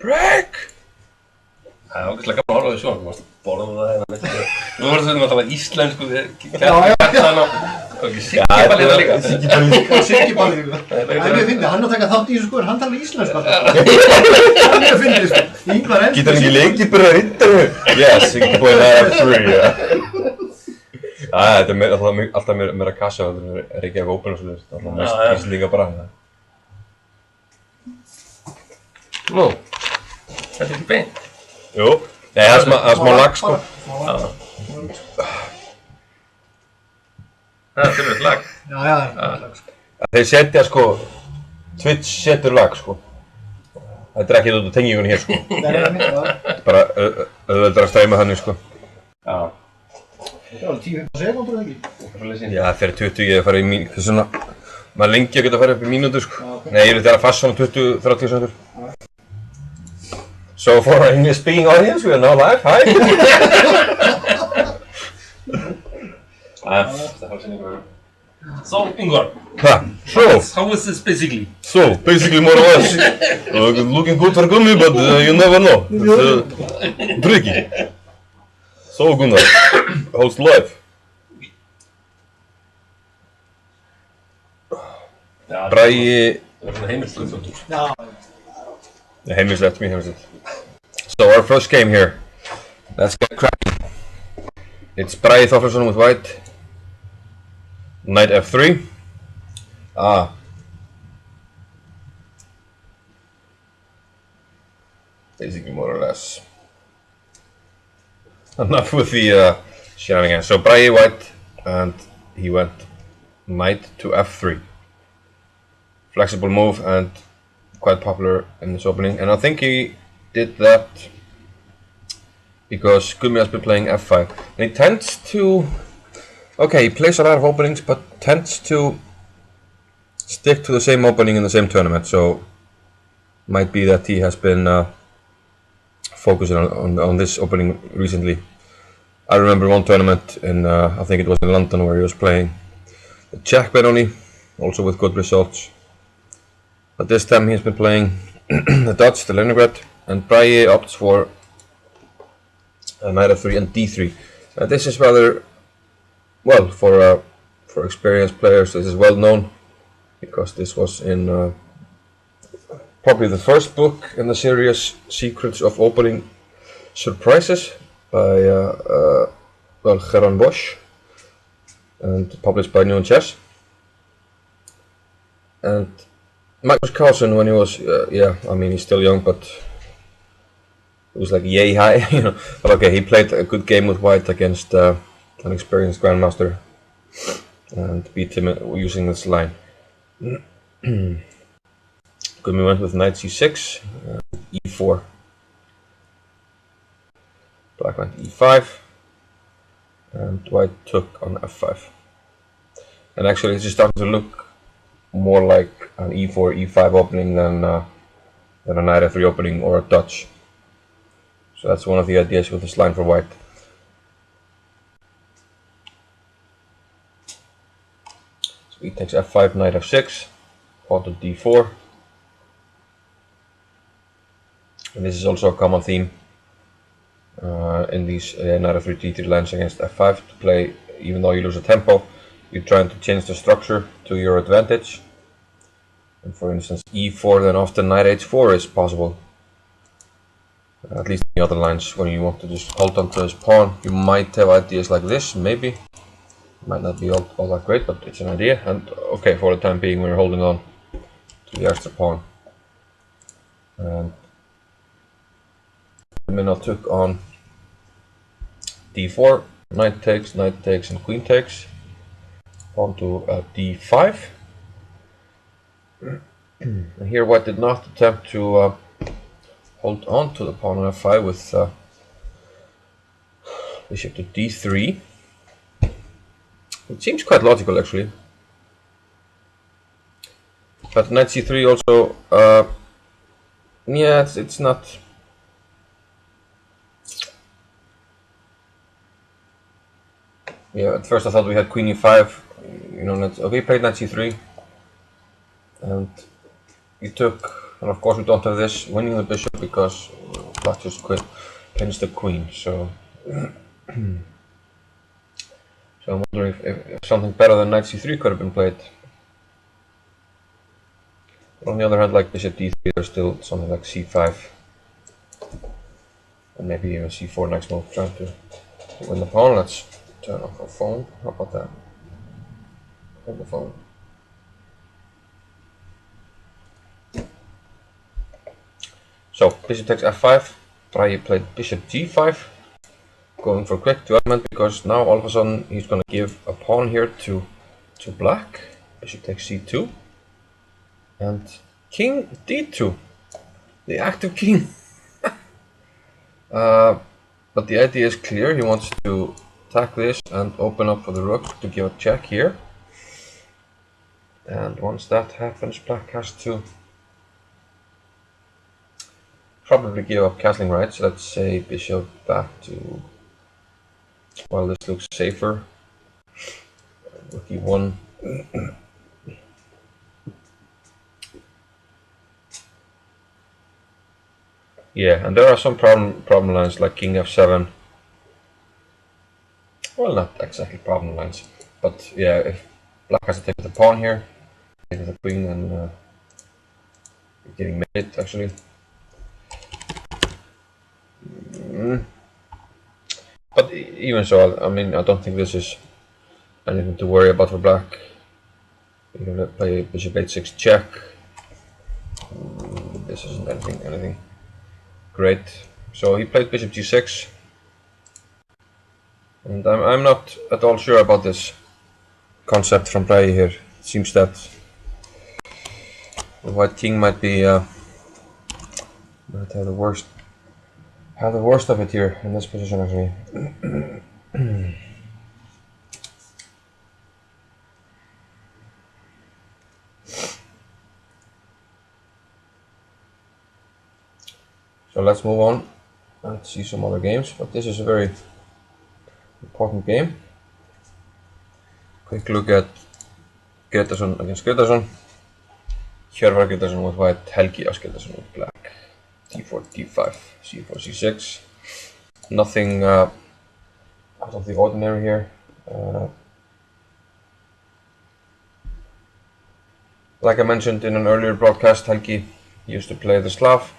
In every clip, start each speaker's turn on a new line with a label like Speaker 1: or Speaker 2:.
Speaker 1: Break! Það er ógeðslega gaman að horfa á því svona, þú varst að borða það hérna mitt. Þú varst að tala íslensku við kjartan og Siggi-Balli það líka.
Speaker 2: Siggi-Balli líka. Það er mjög fyndið, hann að taka þátt í þessu sko, hann tala íslensku alltaf. Það er mjög fyndið sko. Ingvar enn.
Speaker 3: Getur hann ekki leikið bara að rinda mig? Yes, Siggi-Balli það er free, ja. Þetta er alltaf meira kassa, það er ekki að open og svo, það er alltaf mest Íslendinga bara.
Speaker 1: Nú, þetta er ekki beint.
Speaker 3: Jú, nei það er smá lag sko.
Speaker 1: Það er tölvöld lag.
Speaker 2: Já, það er lag sko.
Speaker 3: Þeir setja sko, Twitch setur lag sko. Þetta er ekki út á tengingunni hér sko. Bara auðveldar að streyma þannig sko.
Speaker 2: Já. Það var 10-15 sekúndur eða ekki?
Speaker 3: Já, það fyrir 20, ég fara í mínútur svona. Maður lengi að geta að fara upp í mínútur sko. Nei, ég vil þeirra fast svona 20-30 sekundur. So for our English speaking audience, we are now live. Hi.
Speaker 1: So, Ingvar. How is this basically?
Speaker 3: So, basically more or less. Looking good for gummi, but you never know. It's tricky. So Gunnar, host live. Bragi...
Speaker 1: Það svona heimilslegt þáttur.
Speaker 3: Heimilslegt, mjög heimilslegt. So our first game here. Let's get cracking. It's Bragi Þorfarsson with white. Knight f3. Basically more or less. Enough with the shenanigans. So Bragi white, and he went knight to f3. Flexible move and quite popular in this opening. And I think he did that because Gumi has been playing f5. And he tends to... Okay, he plays a lot of openings, but tends to stick to the same opening in the same tournament. So might be that he has been focusing on this opening recently. I remember one tournament in, I think it was in London, where he was playing the Czech Benoni, also with good results. But this time he's been playing the Dutch, the Leningrad, and Bragi opts for knight f3 and d3. This is rather, well, for experienced players, this is well known, because this was in probably the first book in the series, Secrets of Opening Surprises, by well, Geron Bosch, and published by New Chess. And Magnus Carlsen, when he was, yeah, I mean, he's still young, but it was like yay high, you know. But okay, he played a good game with white against an experienced grandmaster and beat him using this line. Gumi went with knight c6, e4. Black went e5, and white took on f5. And actually, it's just starting to look more like an e4, e5 opening than a knight f3 opening or a Dutch. So that's one of the ideas with this line for white. So he takes f5, knight f6, pawn to d4. And this is also a common theme in these knight f3, d3 lines against f5 to play. Even though you lose a tempo, you're trying to change the structure to your advantage. And for instance, e4, then often knight h4 is possible. At least in the other lines, when you want to just hold on to his pawn, you might have ideas like this, maybe. Might not be all that great, but it's an idea. And okay, for the time being, we're holding on to the extra pawn. And Minna took on d4, knight takes, and queen takes. Pawn to d5. And here white did not attempt to hold on to the pawn on f5 with bishop to d3. It seems quite logical actually. But knight c3 also, yeah, it's not. Yeah, at first I thought we had queen e5. You know, okay, played knight c3, and he took And of course we don't have this winning the bishop because black just pins the queen. So, so I'm wondering if something better than knight c3 could have been played. But on the other hand, like bishop d3, there's still something like c5. And maybe even c4 next move, trying to win the pawn. Let's turn off our phone. How about that? On the phone. So, bishop takes f5. Bragi played bishop g5. Going for a quick development because now all of a sudden he's going to give a pawn here to black. Bishop takes c2. And king d2. The active king. But the idea is clear. He wants to attack this and open up for the rook to give a check here. And once that happens, black has to probably give up castling rights. Let's say bishop back to, well, this looks safer. Rook e1. Yeah, and there are some problem lines like king f7. Well, not exactly problem lines, but yeah, if black has to take the pawn here, take the queen, and you're getting mate actually. But even so, I mean, I don't think this is anything to worry about for black. You're gonna play bishop h6 check. This isn't anything great. So he played bishop g6, and I'm not at all sure about this concept from Bragi here. It seems that the white king might be might have the worst of it here in this position actually. So let's move on and see some other games, but this is a very important game. Quick look at Gretarsson against Gretarsson. Hjörvar Gretarsson with white, Helgi Ásgeirsson with black. d4, d5, c4, c6. Nothing out of the ordinary here. Like I mentioned in an earlier broadcast, Helgi used to play the Slav.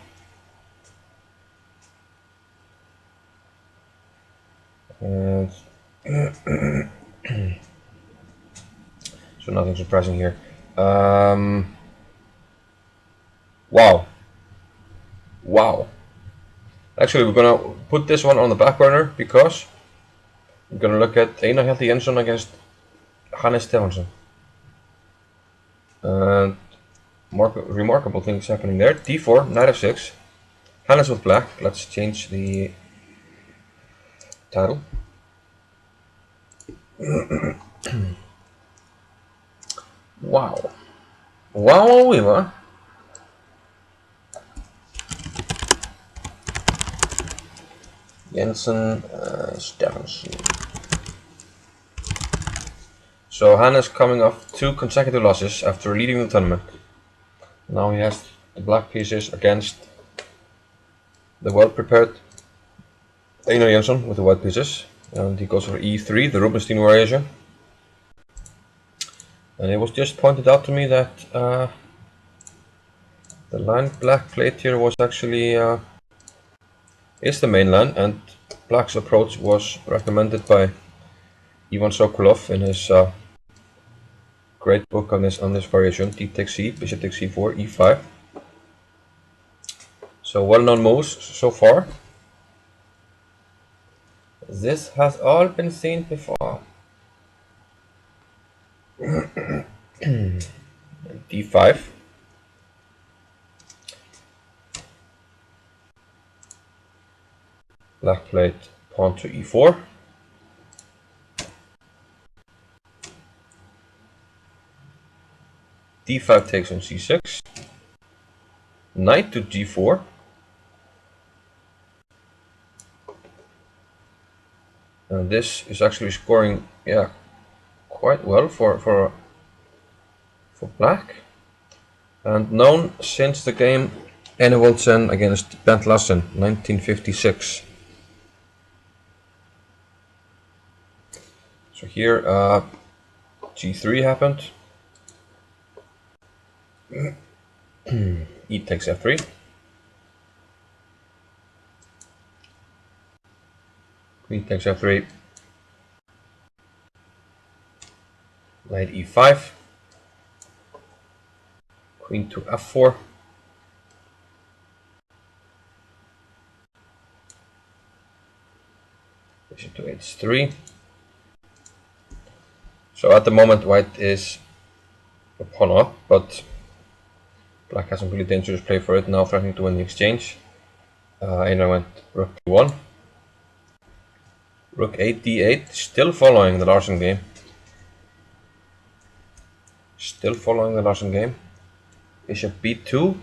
Speaker 3: And so nothing surprising here. Wow. Actually, we're gonna put this one on the back burner because we're gonna look at Einar Hjalti Jensson against Hannes Stefansson. And remarkable things happening there. d4, knight f6. Hannes with black. Let's change the title. Wow. Wow. Jensson, Stefansson. So Hannes coming off 2 consecutive losses after leading the tournament. Now he has the black pieces against the well-prepared Einar Jensson with the white pieces. And he goes for e3, the Rubinstein variation. And it was just pointed out to me that the line black played here was actually is the main line, and black's approach was recommended by Ivan Sokolov in his great book on this variation, d takes c, bishop takes c4, e5. So well-known moves so far. This has all been seen before. d5. Black played pawn to e4. d5 takes on c6. Knight to g4. And this is actually scoring, yeah, quite well for black. and known since the game Enevoldsen against Bent Larsen, 1956. So here g3 happened. E takes f3. Queen takes f3. Knight e5. Queen to f4. Bishop to h3. So at the moment white is a pawn up, but black has some really dangerous play for it, now threatening to win the exchange. Einar went rook d1. Rook 8 d8, still following the Larsen game. Still following the Larsen game. Bishop b2.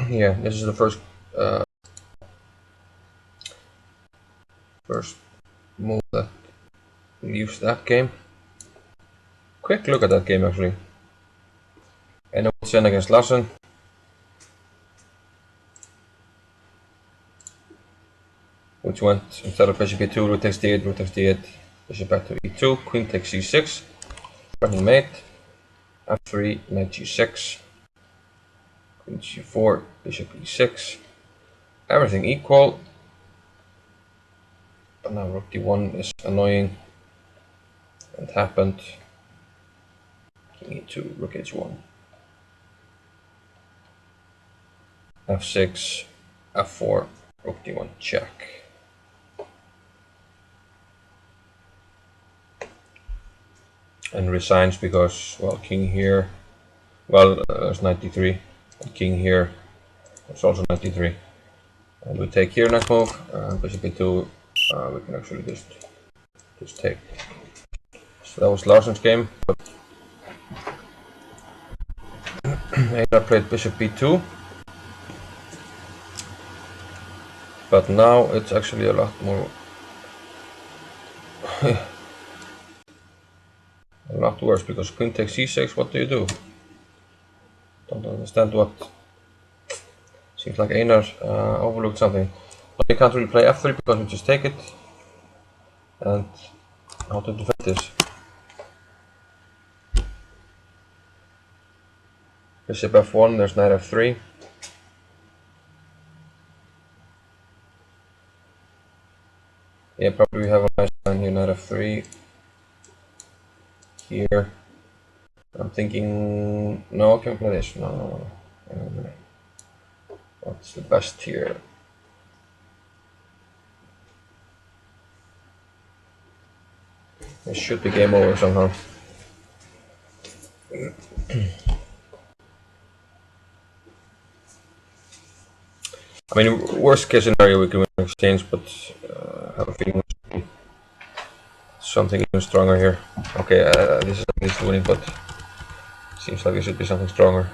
Speaker 3: Yeah, this is the first move that leaves that game. Quick look at that game actually. Enevoldsen against Larsen. Which went, instead of bishop e2, rook takes d8, rook takes d8, bishop back to e2, queen takes c6, threatening mate, f3, knight g6, queen g4, bishop e6, everything equal. But now rook d1 is annoying. It happened. King e2, rook h1, f6, f4, rook d1 check. And resigns because, well, king here, well, there's knight d3, and king here, it's also knight d3. And we take here next move, bishop e2, we can actually just take. So that was Larsen's game, but Einar played bishop b2. But now it's actually a lot more a lot worse, because queen takes c6, what do you do? Don't understand what. Seems like Einar overlooked something. But you can't really play f3 because we just take it. And how to defend this? Bishop f1, there's knight f3. Yeah, probably we have a nice line here, knight f3. Here. I'm thinking, no, I can play this. No. What's the best here? This should be game over somehow. I mean, worst case scenario we can win an exchange, but I have a feeling something even stronger here. Okay, this is at least winning, but seems like there should be something stronger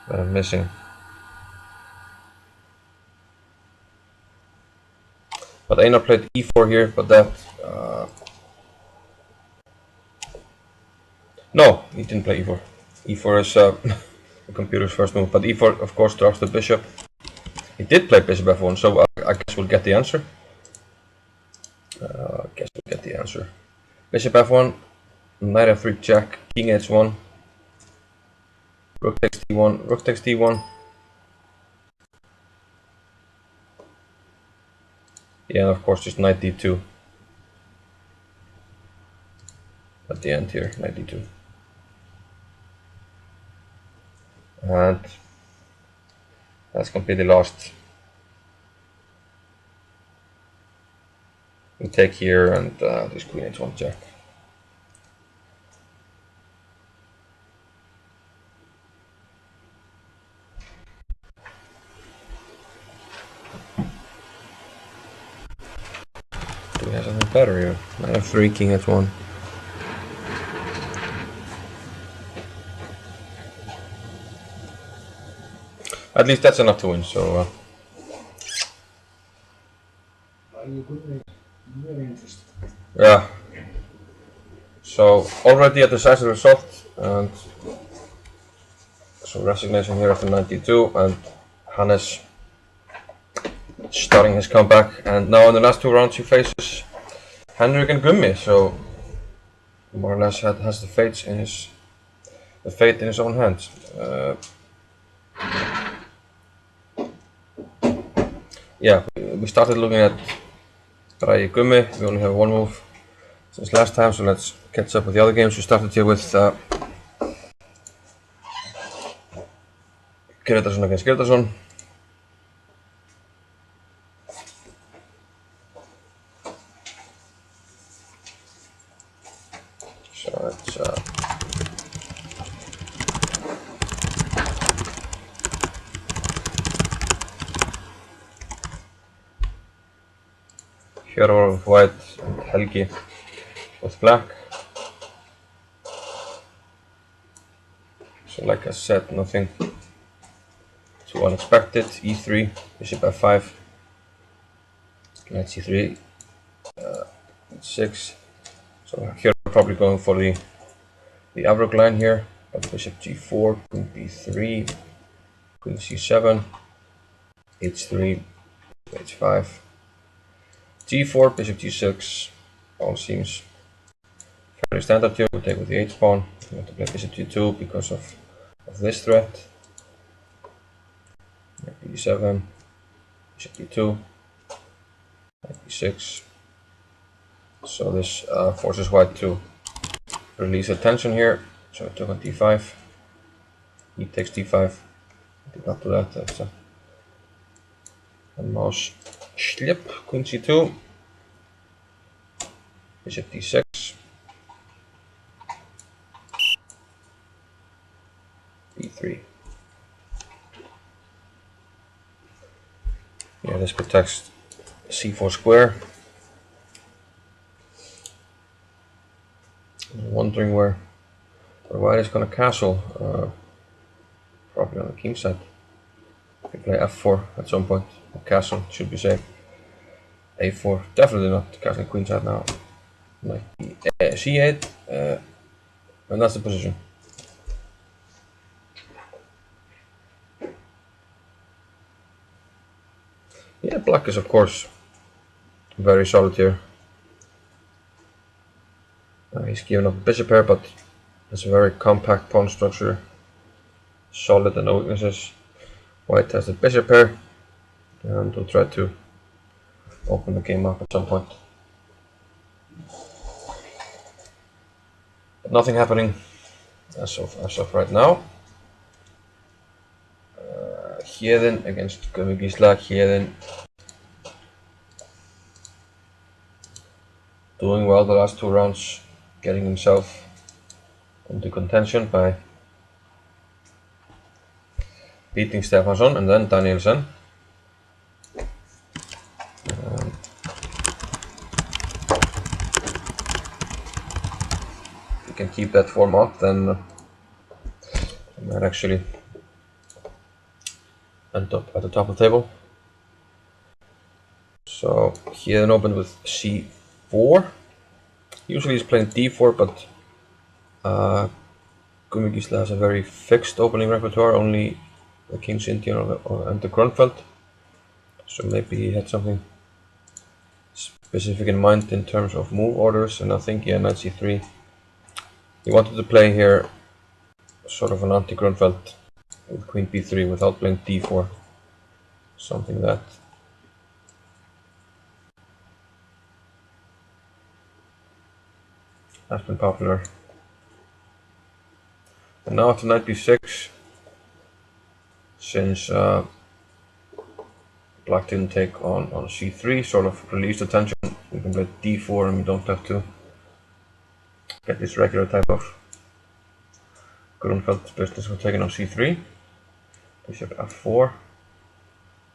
Speaker 3: that I'm missing. But Einar played e4 here, but that... no, he didn't play e4. e4 is the computer's first move, but e4 of course drops the bishop. He did play bishop f1, so I guess we'll get the answer. Bishop f1, knight f3 check, king h1, rook takes d1, rook takes d1. Yeah, and of course just knight d2. At the end here, knight d2. And that's completely lost. We take here and this queen h1 check. Do we have something better here? Knight f3, king h1. At least that's enough to win, so...
Speaker 2: Very interesting.
Speaker 3: Yeah. So already a decisive result, and So resignation here after 92, and Hannes starting his comeback. And now in the last 2 rounds he faces Henrik and Gummi, so more or less has the fate in his own hands. Yeah, we started looking at Bragi Gummi. We only have 1 move since last time, so let's catch up with the other games. We started here with Gretarsson against Gretarsson. So it's Hjörvar with white and Helgi with black. So like I said, nothing too unexpected. E3, bishop f5, knight c3, e6. So here we're probably going for the Avrok line here, but bishop g4, queen b3, queen c7, h3, h5, g4, bishop g6. All seems fairly standard here. We take with the h pawn. We have to play bishop g2 because of this threat. b7, bishop d2, b6. So this forces white to release the tension here. So I took on d5. He takes d5. I did not do that. That's a mouse slip. Queen c2, bishop d6, b3. Yeah, this protects c4 square. I'm wondering where white is going to castle. Probably on the king side. We play f4 at some point. Castle should be safe. a4, definitely not castling queen side now. Knight c8, and that's the position. Yeah, black is of course very solid here. He's given up a bishop pair, but it's a very compact pawn structure, solid and no weaknesses. White has the bishop pair, and we'll try to open the game up at some point. But nothing happening as of right now. Héðinn against Gísla. Héðinn doing well the last 2 rounds, getting himself into contention by beating Stefansson and then Danielsen. If he can keep that form up, then he might actually end up at the top of the table. So Héðinn opened with c4. Usually he's playing d4, but Gummi Gísla has a very fixed opening repertoire, only the King's Indian and the Grunfeld. So maybe he had something specific in mind in terms of move orders, and I think knight c3. He wanted to play here sort of an anti-Grunfeld with queen b3 without playing d4. Something that has been popular. And now after knight b6, since black didn't take on c3, sort of release the tension, we can play d4 and we don't have to get this regular type of Grunfeld business for taking on c3. Bishop f4,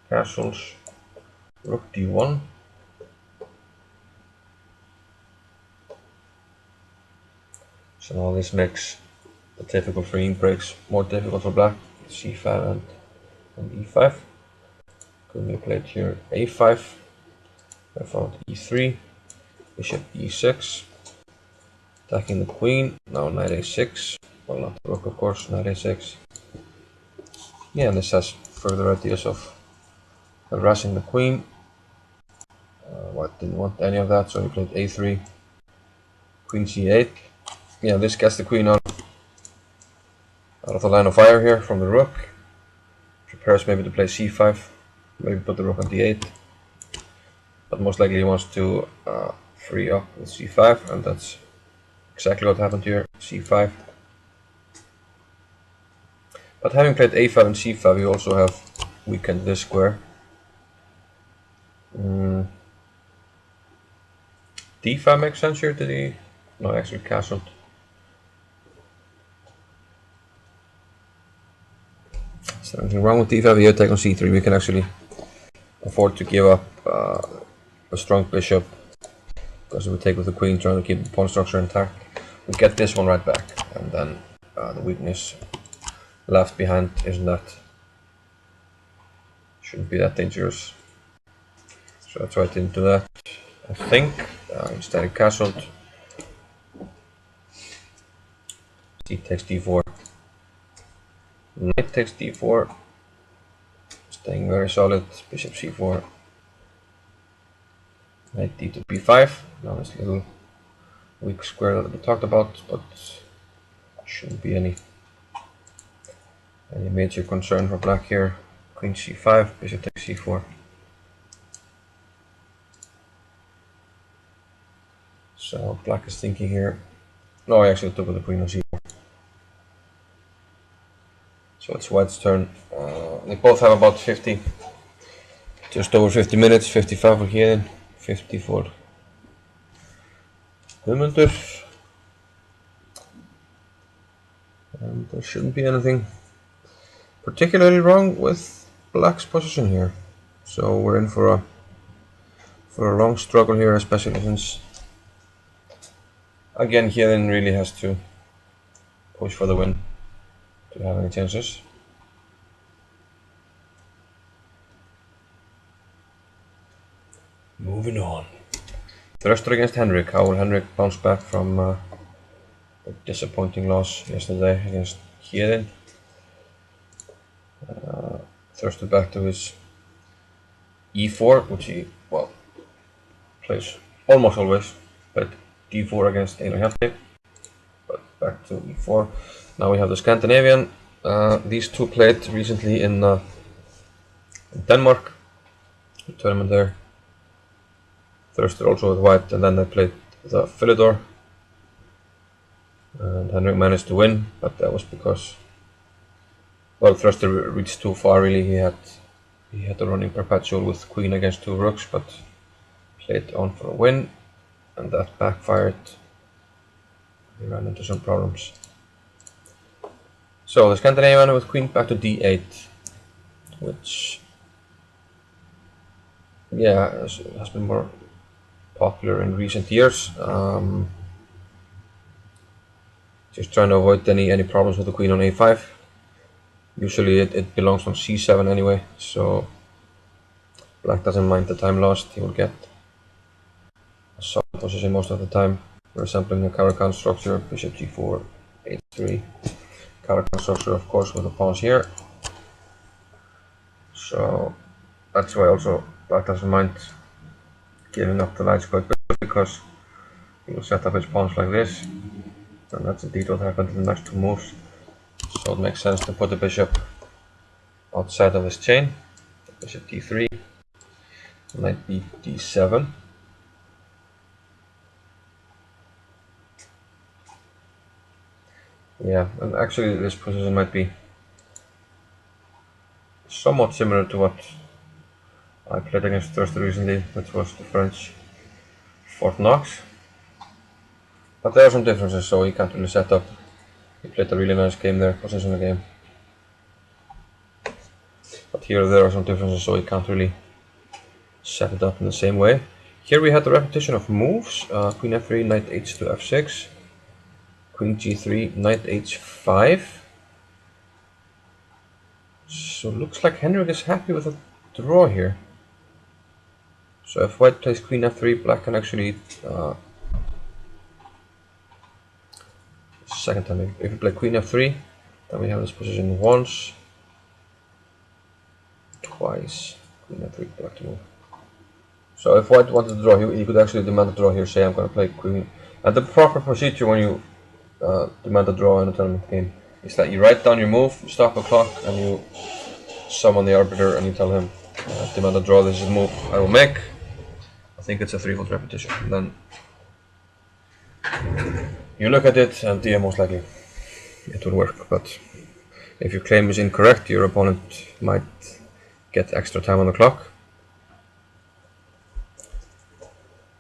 Speaker 3: castles, rook d1. So now this makes the typical freeing breaks more difficult for black. c5 and e5. Gummi played here a5. I found e3, bishop e6, attacking the queen. Now knight a6. Well, not the rook, of course. Knight a6, Yeah, and this has further ideas of harassing the queen. White didn't want any of that, so he played a3, queen c8. Yeah, this gets the queen out of the line of fire here from the rook. Prepares maybe to play c5, maybe put the rook on d8. But most likely he wants to free up with c5, and that's exactly what happened here, c5. But having played a5 and c5, you also have weakened this square. d5 makes sense here, did he? No, actually castled. Is there anything wrong with d5? You take on c3, we can actually afford to give up a strong bishop, because if we take with the queen trying to keep the pawn structure intact, we get this one right back, and then the weakness left behind shouldn't be that dangerous. So that's why I didn't do that, I think. Instead I castled. C takes d4. Knight takes d4. Staying very solid. Bishop c4. Knight d to b5. Now this little weak square that we talked about, but shouldn't be any major concern for black here. Queen c5, bishop takes c4. So black is thinking here. No, I actually took with the queen on c4. So it's white's turn. They both have about 50, just over 50 minutes. 55 for Héðinn, 50 for Guðmundur. And there shouldn't be anything particularly wrong with black's position here. So we're in for a long struggle here, especially since again Héðinn really has to push for the win to have any chances. Moving on. Thruster against Henrik. How will Henrik bounce back from a disappointing loss yesterday against Héðinn? Thruster back to his e4, which he, well, plays almost always, but d4 against Einar Hjalti, but back to e4. Now we have the Scandinavian. These two played recently in Denmark, the tournament there. Thruster also with white, and then they played the Philidor. And Henrik managed to win, but that was because, well, Thruster reached too far really. He had a running perpetual with queen against two rooks, but played on for a win, and that backfired. He ran into some problems. So the Scandinavian with queen back to d8, which, yeah, has been more popular in recent years. Just trying to avoid any problems with the queen on a5. Usually it belongs on c7 anyway, so black doesn't mind the time lost. He will get a solid position most of the time, resembling a Caro-Kann structure. Bishop g4, h3. Caro-Kann structure, of course, with the pawns here. So that's why also black doesn't mind giving up the light square bishop, because he will set up his pawns like this, and that's indeed what happened in the next two moves. So it makes sense to put the bishop outside of his chain. Bishop d3, knight d7. Yeah, and actually this position might be somewhat similar to what I played against Thruster recently, which was the French Fort Knox. But there are some differences, so he can't really set up. He played a really nice game there, positional game. But here there are some differences, so he can't really set it up in the same way. Here we had the repetition of moves. Queen f3, knight h2 f6. Queen g3, knight h5. So looks like Henrik is happy with a draw here. So if white plays queen f3, black can actually second time. If we play queen f3, then we have this position once. twice. Queen f3, black to move. So if white wanted to draw, he could actually demand a draw here, say I'm going to play queen. And the proper procedure when you demand a draw in a tournament game is that you write down your move, you stop a clock, and you summon the arbiter and you tell him, demand a draw, this is the move I will make. I think it's a 3-fold repetition. And then you look at it and yeah, most likely it will work. But if your claim is incorrect, your opponent might get extra time on the clock.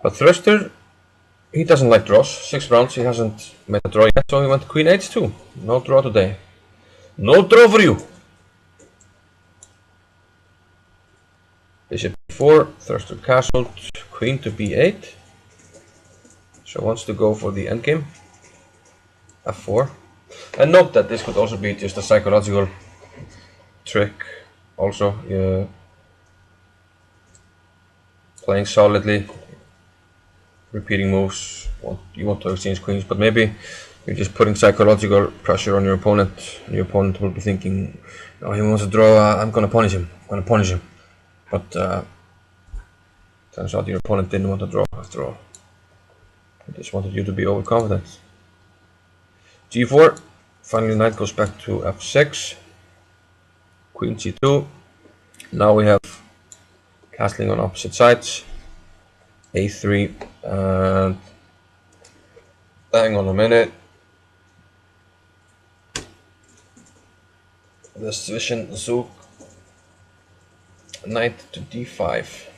Speaker 3: But Thruster, he doesn't like draws. 6 rounds, he hasn't made a draw yet, so he went Queen H2. No draw today. No draw for you! Bishop e4, Thruster castled, Queen to b8. So wants to go for the endgame. f4. And note that this could also be just a psychological trick. Also, playing solidly, repeating moves. You want to exchange queens, but maybe you're just putting psychological pressure on your opponent. And your opponent will be thinking, "Oh, he wants to draw. I'm gonna punish him. I'm gonna punish him." But turns out your opponent didn't want to draw after all. He just wanted you to be overconfident. g4. Finally, knight goes back to f6. Queen c2. Now we have castling on opposite sides. a3 and hang on a minute. The zwischen Zug, knight to d5.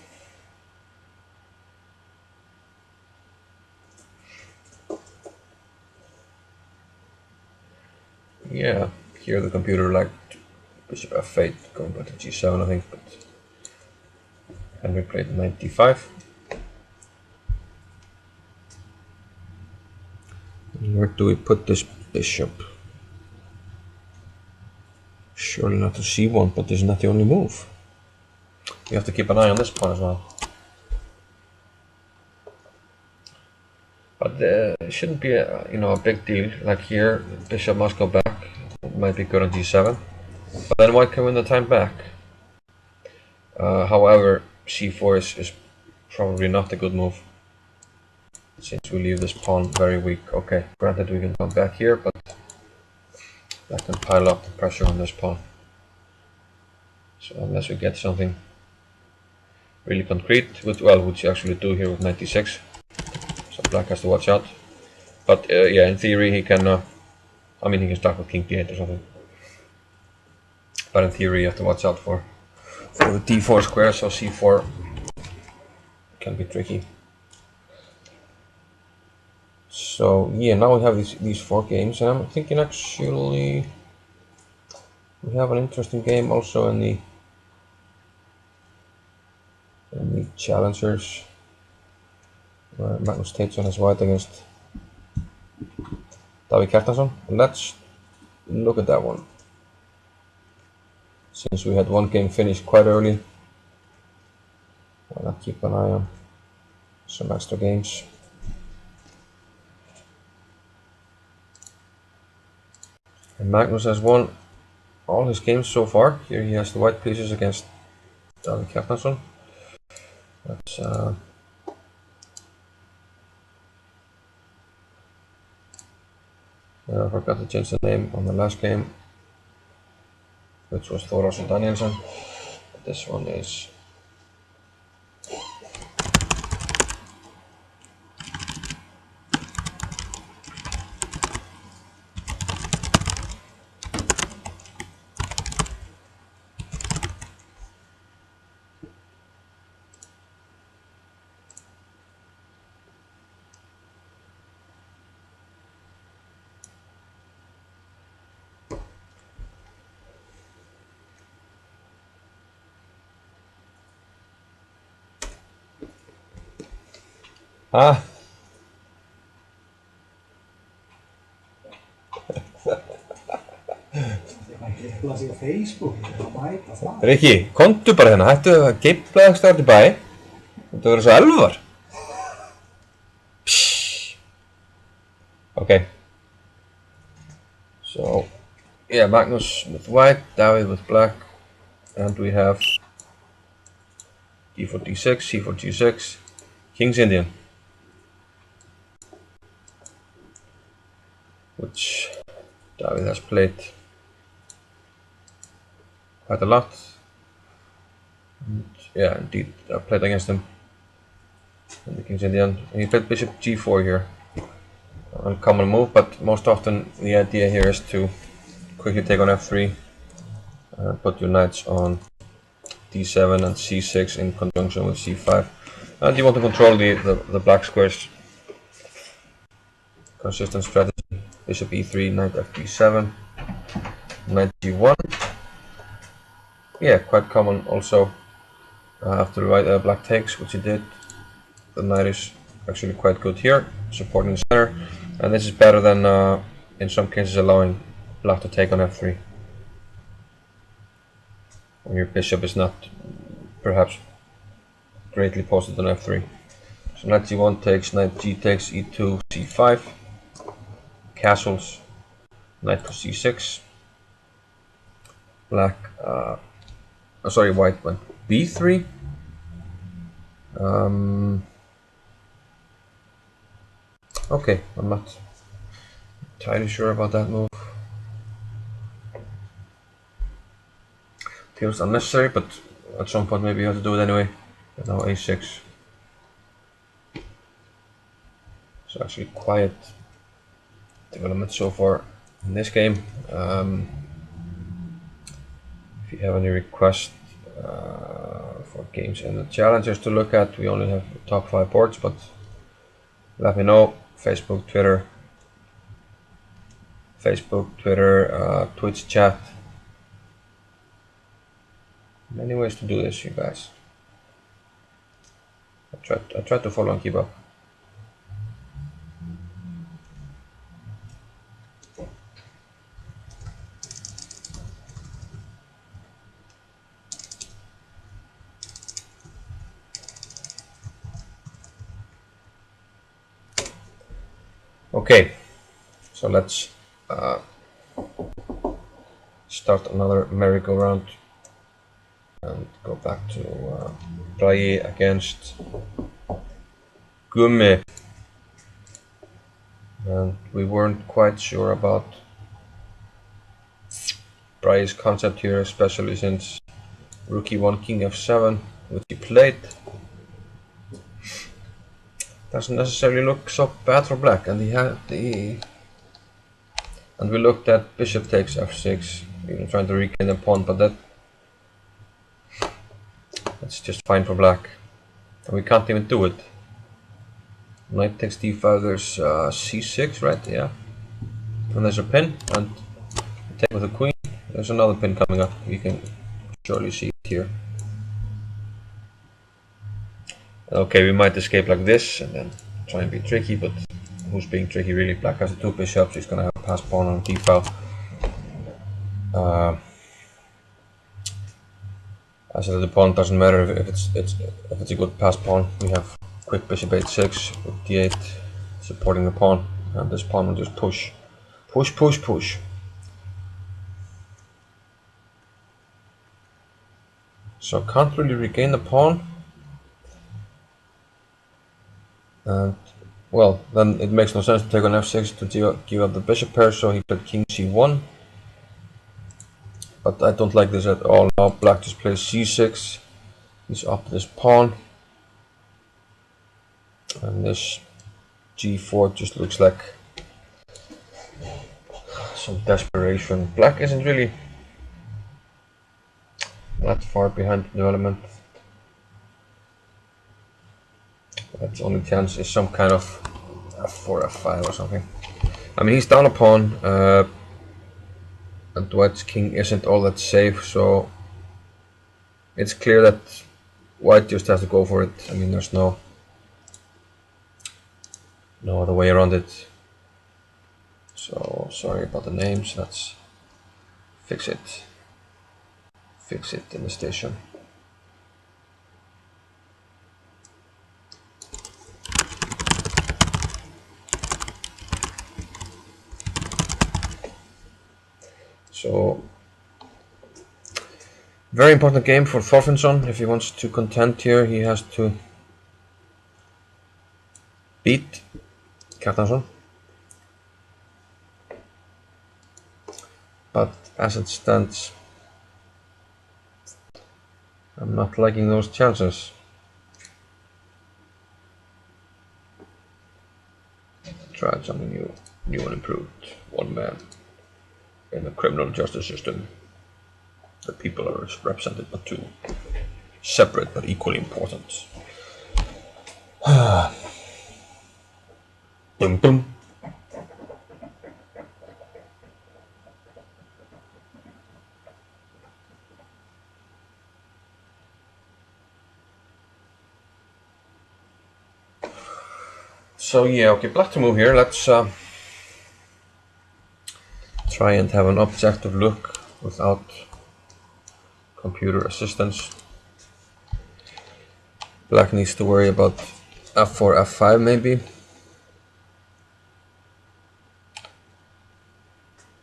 Speaker 3: Yeah, here the computer liked bishop f8 going back to g7, I think, but Henry played knight d5. Where do we put this bishop? Surely not to c1, but this is not the only move. We have to keep an eye on this pawn as well. But it shouldn't be a big deal. Like here, bishop must go back. It might be good on g7, but then white can win the time back. However, c4 is probably not a good move, since we leave this pawn very weak. Okay, granted we can come back here, but that can pile up the pressure on this pawn. So unless we get something really concrete, which you actually do here with 96, so black has to watch out. But yeah, in theory he can, he can start with king d8 or something. But in theory you have to watch out for the d4 square, so c4 can be tricky. So yeah, now we have these 4 games, and I'm thinking actually we have an interesting game also in the challengers, where Magnus takes on his white against Davíð Kjartansson. And let's look at that one. Since we had one game finished quite early, why not keep an eye on some extra games. And Magnus has won all his games so far. Here he has the white pieces against Davíð Kjartansson. That's I forgot to change the name on the last game, which was Þórðar Danielsson. This one is Rikki, komdu bara hérna, hættu að geifla ekki start í bæ. Þetta verður svo elvar. Okay. So, yeah, Magnus with white, Davíð with black, and we have d4, d6, c4, g6, King's Indian. Which David has played quite a lot. And yeah, indeed, I played against him in the King's Indian. And he played bishop g4 here. Uncommon move, but most often the idea here is to quickly take on f3 and put your knights on d7 and c6 in conjunction with c5. And you want to control the black squares. Consistent strategy. Bishop e3, knight fb7, knight g1. Yeah, quite common also after the white black takes, which he did. The knight is actually quite good here, supporting the center, and this is better than in some cases allowing black to take on f3 when your bishop is not perhaps greatly posted on f3. So knight g1 takes, knight g takes, e2, c5, castles, knight to c6. Black, white went b3. Okay, I'm not entirely sure about that move. Feels unnecessary, but at some point maybe you have to do it anyway. And now a6. So actually quiet development so far in this game. If you have any requests for games and the challenges to look at, we only have the top 5 boards, but let me know. Facebook, Twitter, Twitch chat. Many ways to do this, you guys. I try to follow and keep up. Okay, so let's start another merry-go-round and go back to Bragi against Gummi. And we weren't quite sure about Bragi's concept here, especially since Rook e1, King f7, which he played. Doesn't necessarily look so bad for black, and and we looked at bishop takes f6, even trying to regain the pawn, but that's just fine for black, and we can't even do it. Knight takes d5, there's c6, right? Yeah, and there's a pin, and take with the queen. There's another pin coming up. You can surely see it here. Okay, we might escape like this and then try and be tricky, but who's being tricky really? Black has the 2 bishops, he's gonna have a pass pawn on d-file. As I said, the pawn doesn't matter if it's a good pass pawn. We have quick bishop h6 with d8 supporting the pawn, and this pawn will just push. So can't really regain the pawn. And well, then it makes no sense to take on f6 to give up the bishop pair, so he played king c1. But I don't like this at all. Now black just plays c6. He's up this pawn. And this g4 just looks like some desperation. Black isn't really that far behind the development. That's only chance is some kind of f4, f5 or something. I mean, he's down a pawn, and white's king isn't all that safe, so it's clear that white just has to go for it. I mean, there's no other way around it. So sorry about the names. Let's fix it in the station. So Very important game for Thorfinnsson. If he wants to contend here, he has to beat Kjartansson. But as it stands, I'm not liking those chances. Tried something new and improved. One man in the criminal justice system. The people are represented by two. Separate but equally important. Dum dum. So yeah, okay, black to move here. Let's try and have an objective look without computer assistance. Black needs to worry about f4, f5 maybe.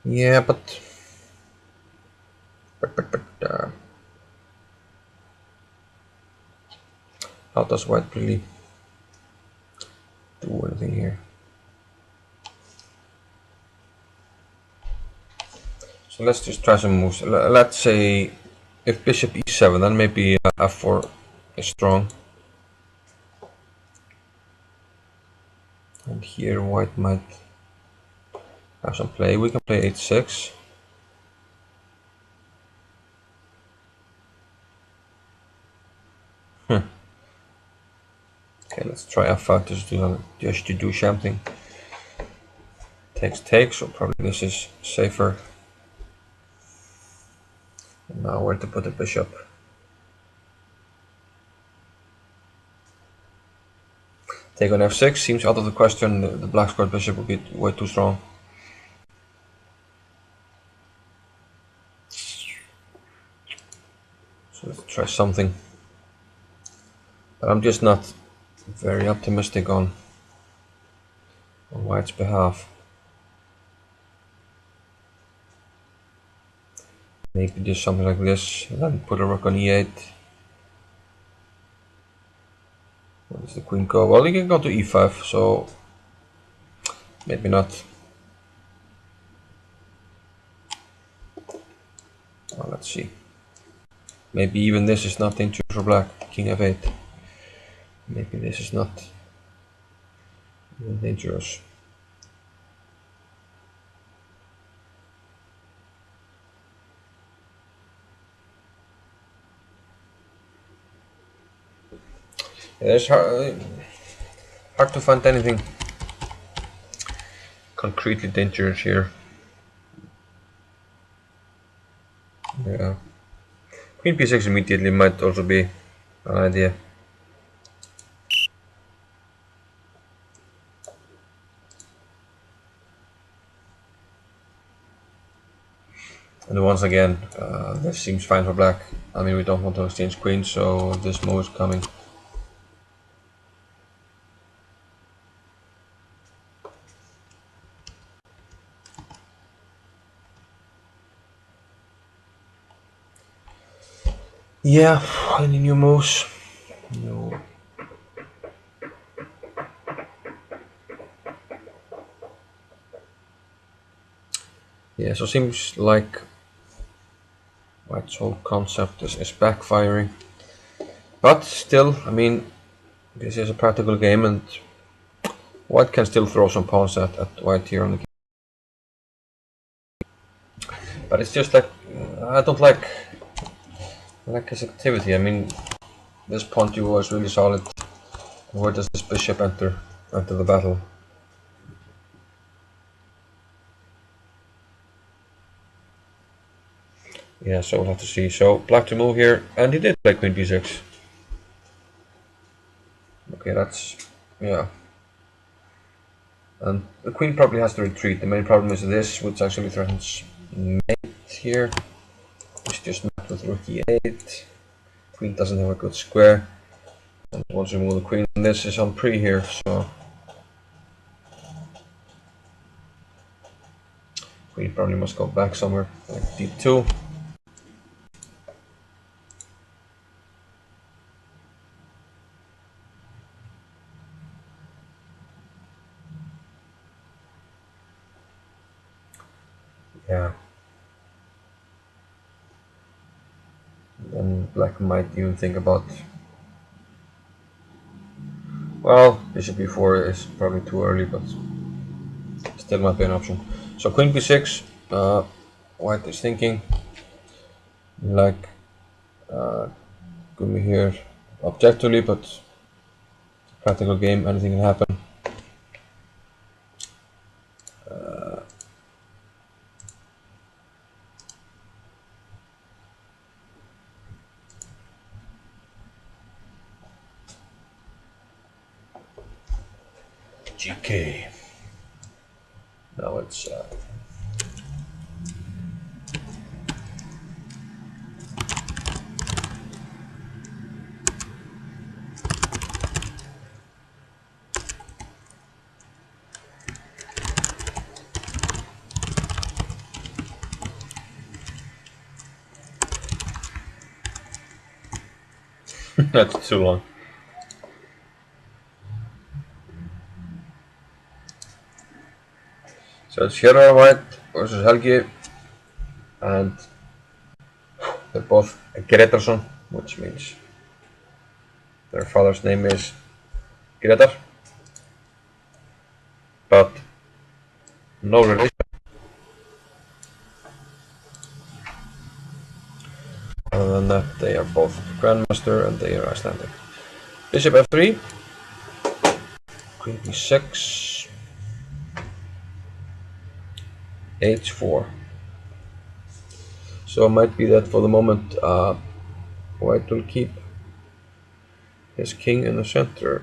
Speaker 3: Yeah, but how does white really do anything here? So let's just try some moves. Let's say if bishop e7, then maybe f4 is strong. And here white might have some play. We can play h6. Okay, let's try f5 just to do something. Takes, so probably this is safer. And now where to put the bishop? Take on f6 seems out of the question. The black squared bishop would be way too strong. So let's try something. But I'm just not very optimistic on white's behalf. Maybe just something like this, and then put a rook on e8. Where does the queen go? Well, you can go to e5, so maybe not. Well, let's see. Maybe even this is not dangerous for black. King f8. Maybe this is not even dangerous. Yeah, it's hard to find anything concretely dangerous here. Yeah. Queen p6 immediately might also be an idea. And once again, this seems fine for black. I mean, we don't want to exchange queens, so this move is coming. Yeah, any new moves? No. Yeah, so seems like white's whole concept is backfiring. But still, I mean, this is a practical game and white can still throw some pawns at white here on the game. But it's just like, I don't like his activity. I mean, this pawn duo is really solid. Where does this bishop enter the battle? Yeah, so we'll have to see. So black to move here, and he did play queen b6. Okay, that's, yeah. And the queen probably has to retreat. The main problem is this, which actually threatens mate here. It's just met with rook e8. Queen doesn't have a good square. And once we move the queen, this is on pre here, so queen probably must go back somewhere, like d2. Yeah. Then black might even think about... Well, bishop b4 is probably too early, but still might be an option. So queen b6, white is thinking like could be here objectively, but it's a practical game, anything can happen. GK. Now it's that's too long. So it's Hjörvar White versus Helgi, and they're both Gretarsson, which means their father's name is Gretar, but no relation. Other than that, they are both Grandmaster and they are Icelandic. Bishop f3, Queen b6, h4. So it might be that for the moment, White will keep his king in the center.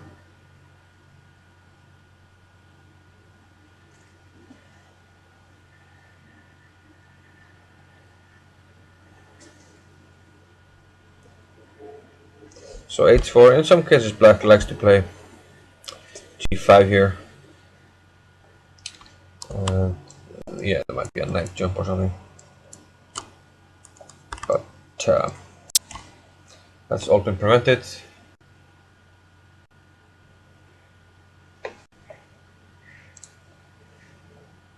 Speaker 3: So h4. In some cases, black likes to play g5 here. Yeah, there might be a knight jump or something, but that's all been prevented.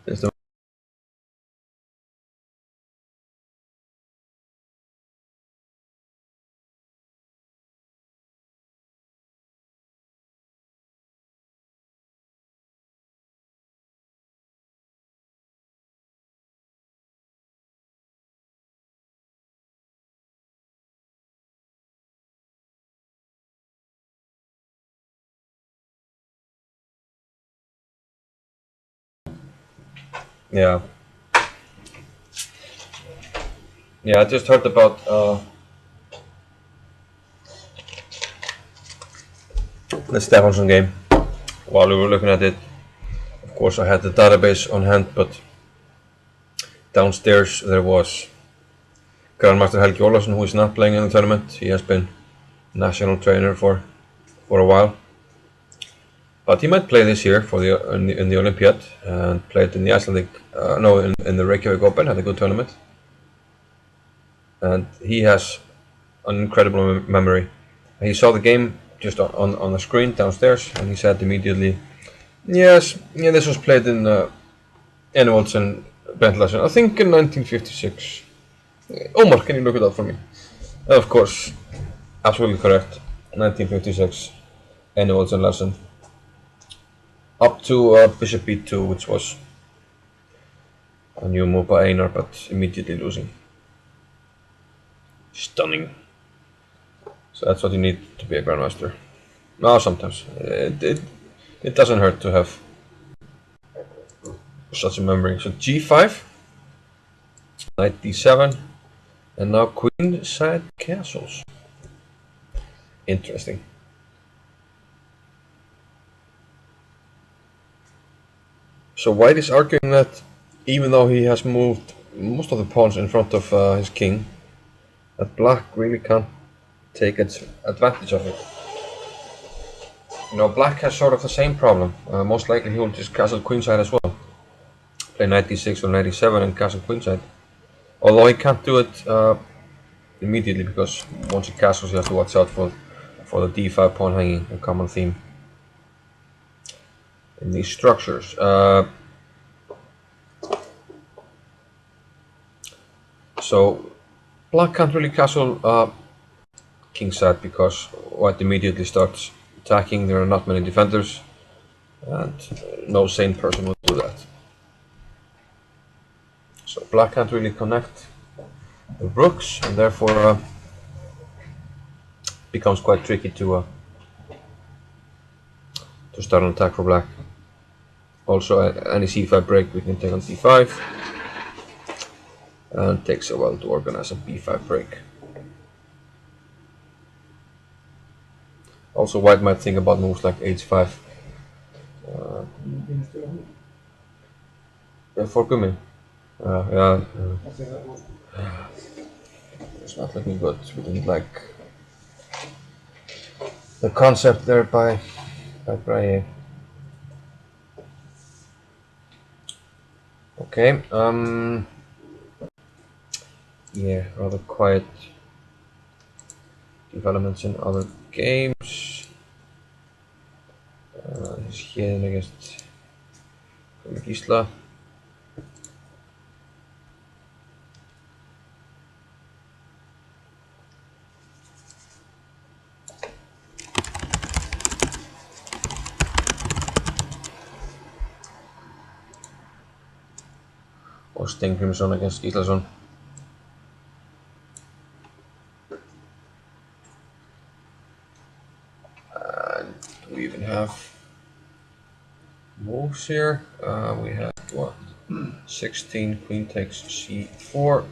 Speaker 3: There's the yeah. Yeah, I just heard about the Stefansson game while we were looking at it. Of course, I had the database on hand, but downstairs there was Grandmaster Helgi Ólafsson, who is not playing in the tournament. He has been national trainer for a while, but he might play this year for in the Olympiad and played in the Icelandic in the Reykjavik Open, had a good tournament, and he has an incredible memory. He saw the game just on the screen downstairs, and he said immediately, "Yes, yeah, this was played in Enwalds and Bent Larsen, I think in 1956. Omar, can you look it up for me?" And of course, absolutely correct. 1956, Enwalds and Larsen. Up to Bishop b2, which was a new move by Einar, but immediately losing. Stunning. So that's what you need to be a Grandmaster. No, sometimes. It doesn't hurt to have such a memory. So g5, knight d7, and now queen side castles. Interesting. So white is arguing that even though he has moved most of the pawns in front of his king, that black really can't take advantage of it. You know, black has sort of the same problem. Most likely he will just castle queenside as well. Play knight d6 or knight d7 and castle queenside. Although he can't do it immediately, because once he castles you have to watch out for the d5 pawn hanging, a common theme in these structures. So black can't really castle kingside because white immediately starts attacking. There are not many defenders, and no sane person will do that. So black can't really connect the rooks, and therefore becomes quite tricky to start an attack for black. Also, any c5 break we can take on d5, and it takes a while to organize a b5 break. Also, white might think about moves like h5. For Gumi. Yeah, it's not looking good. We didn't like the concept there by Brahe. Okay, yeah, rather quiet developments in other games. He's here against Gisla. Or Sting Crimson against Gislason. And we even have moves here. We have what? 16, queen takes c4.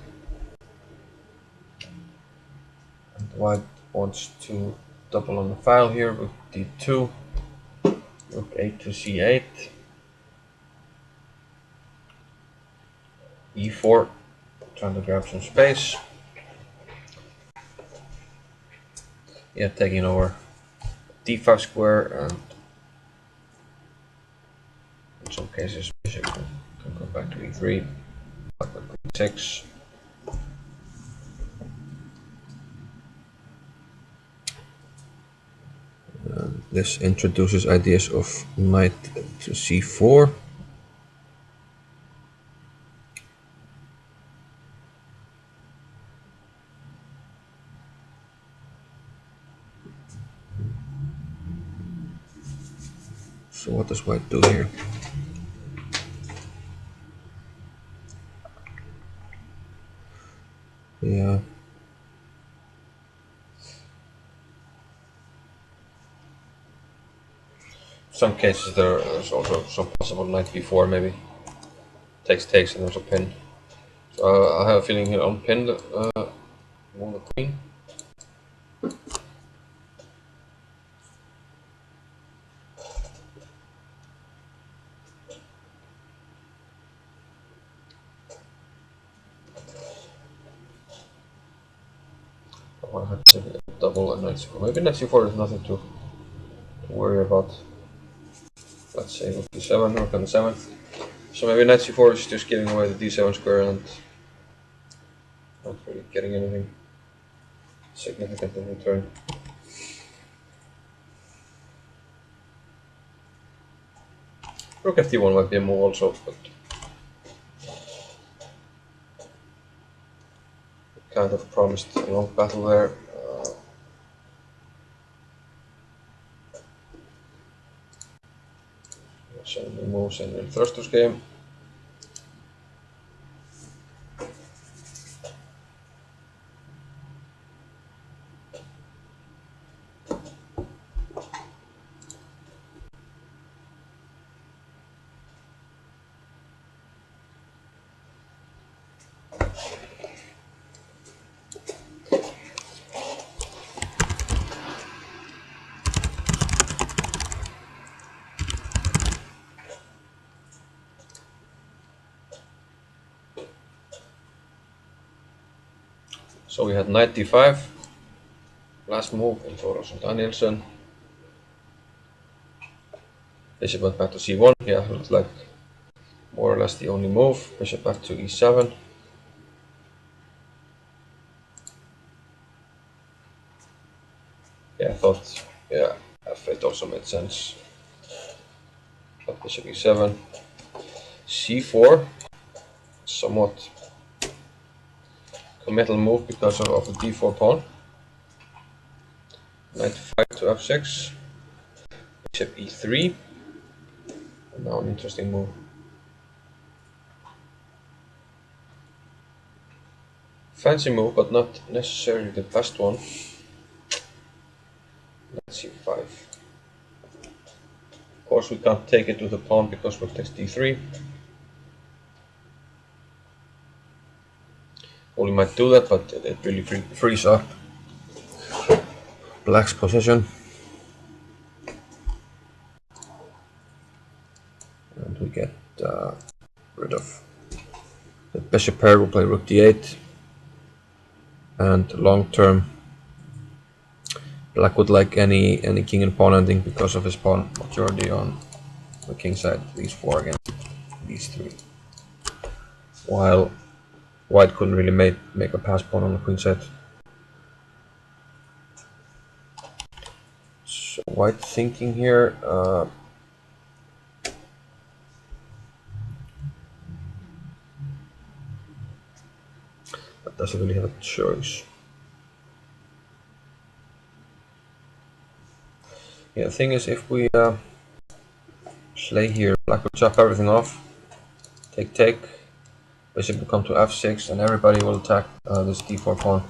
Speaker 3: And white wants to double on the file here with d2. Rook 8 to c8. e4. Trying to grab some space. Yeah, taking over d5 square, and in some cases bishop can go back to e3. Black with queen 6. This introduces ideas of knight to c4. So what does white do here? Yeah. Some cases there's also some possible knight b4 maybe. Takes and there's a pin. So I have a feeling here on pin move the queen. I want to have to double a knight c4. Maybe knight c4 is nothing to worry about. Let's say rook d7, rook on the 7. So maybe knight c4 is just giving away the d7 square and not really getting anything significant in return. Rook f1 might be a move also, but kind of promised a long battle there. Sending moves in Thursday's game. So we had knight d5, last move in Thoros and Danielson. Bishop went back to c1, yeah, looks like more or less the only move. Bishop back to e7. Yeah, I thought, yeah, f8 also made sense. But bishop e7, c4, somewhat metal move because of the d4 pawn. Knight 5 to f6. Bishop e3. And now an interesting move. Fancy move, but not necessarily the best one. Knight c5. Of course, we can't take it to the pawn because rook takes d3. Well, we might do that, but it really frees up black's position. And we get rid of the bishop pair. We'll play rook d8. And long term, black would like any king and pawn ending because of his pawn majority on the king side. These 4 against these 3. While white couldn't really make a pass pawn on the queen side. So white thinking here. But doesn't really have a choice. Yeah, the thing is, if we slay here, black will chop everything off. Take. Bishop will come to f6, and everybody will attack this d4 pawn.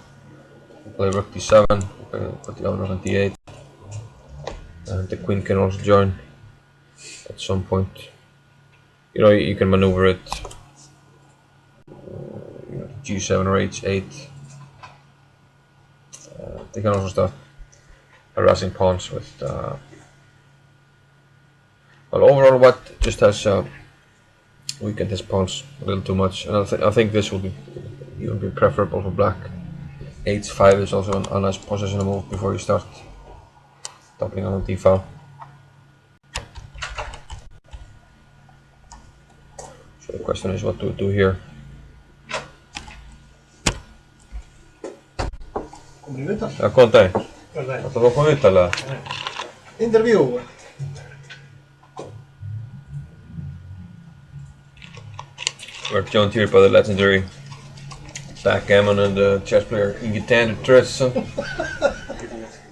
Speaker 3: We'll play rook d7. We'll put the other rook on d8, and the queen can also join at some point. You know, you can maneuver it. G7 or h8. They can also start harassing pawns with. Well, overall, white just has weakened his pawns a little too much, and I think this will be even be preferable for black. H5 is also a nice positional move before you start doubling on the d-file. So the question is, what do we do here? Ja, góðan daginn. Ætlar að koma viðtal?
Speaker 2: Interview.
Speaker 3: We're joined here by the legendary backgammon and chess player Inge Tandetrudsson.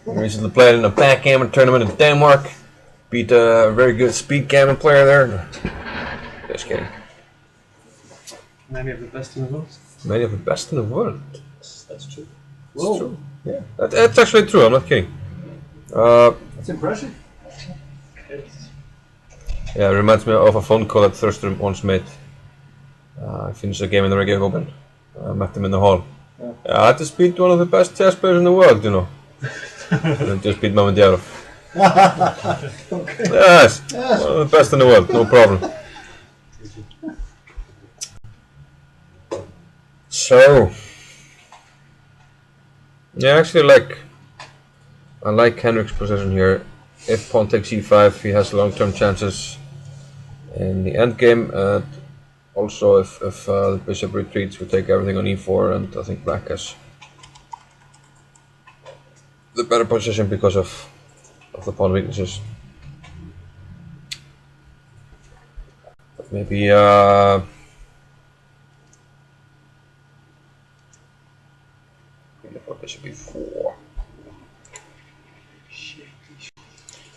Speaker 3: He recently played in a backgammon tournament in Denmark. Beat a very good speed gammon player there. Just kidding.
Speaker 4: Many of the best in the world.
Speaker 3: Many of the best in the world.
Speaker 4: That's true.
Speaker 3: It's true. Yeah, that's actually true. I'm not kidding.
Speaker 2: That's impressive.
Speaker 3: Yeah, it reminds me of a phone call that Thurston once made. I finished a game in the Reykjavik Open. I met him in the hall. Yeah. I had to beat one of the best chess players in the world, you know. And just beat Mamedyarov.
Speaker 2: Okay.
Speaker 3: Yes, one of the best in the world, no problem. So, yeah, actually, I like Henrik's position here. If pawn takes e5, he has long-term chances in the endgame. Also, if the bishop retreats, we take everything on e4, and I think black has the better position because of the pawn weaknesses. But maybe bishop e4.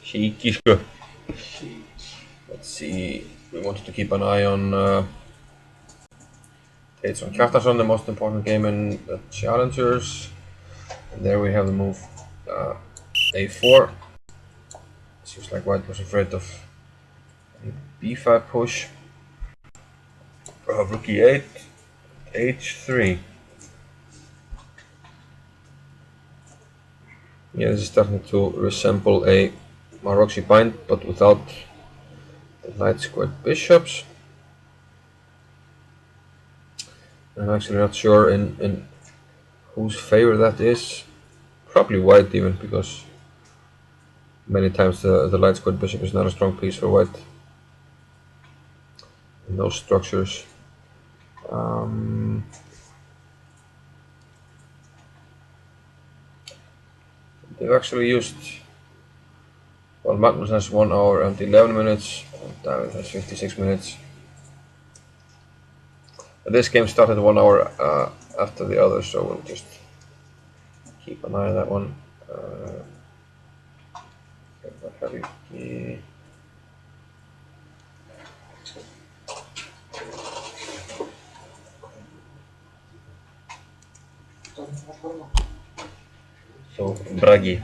Speaker 3: Cheeky. Let's see. We wanted to keep an eye on Teitsson Kjartansson, the most important game in the Challengers. And there we have the move a4. Seems like white was afraid of a b5 push. Rook e8, h3. Yeah, this is starting to resemble a Maroczy bind, but without the knight squared bishops. I'm actually not sure in whose favor that is. Probably white even, because many times the light squared bishop is not a strong piece for white in those structures. They've actually used, well, Magnus has 1 hour and 11 minutes, and David has 56 minutes. This game started 1 hour after the other, so we'll just keep an eye on that one. So, Bragi.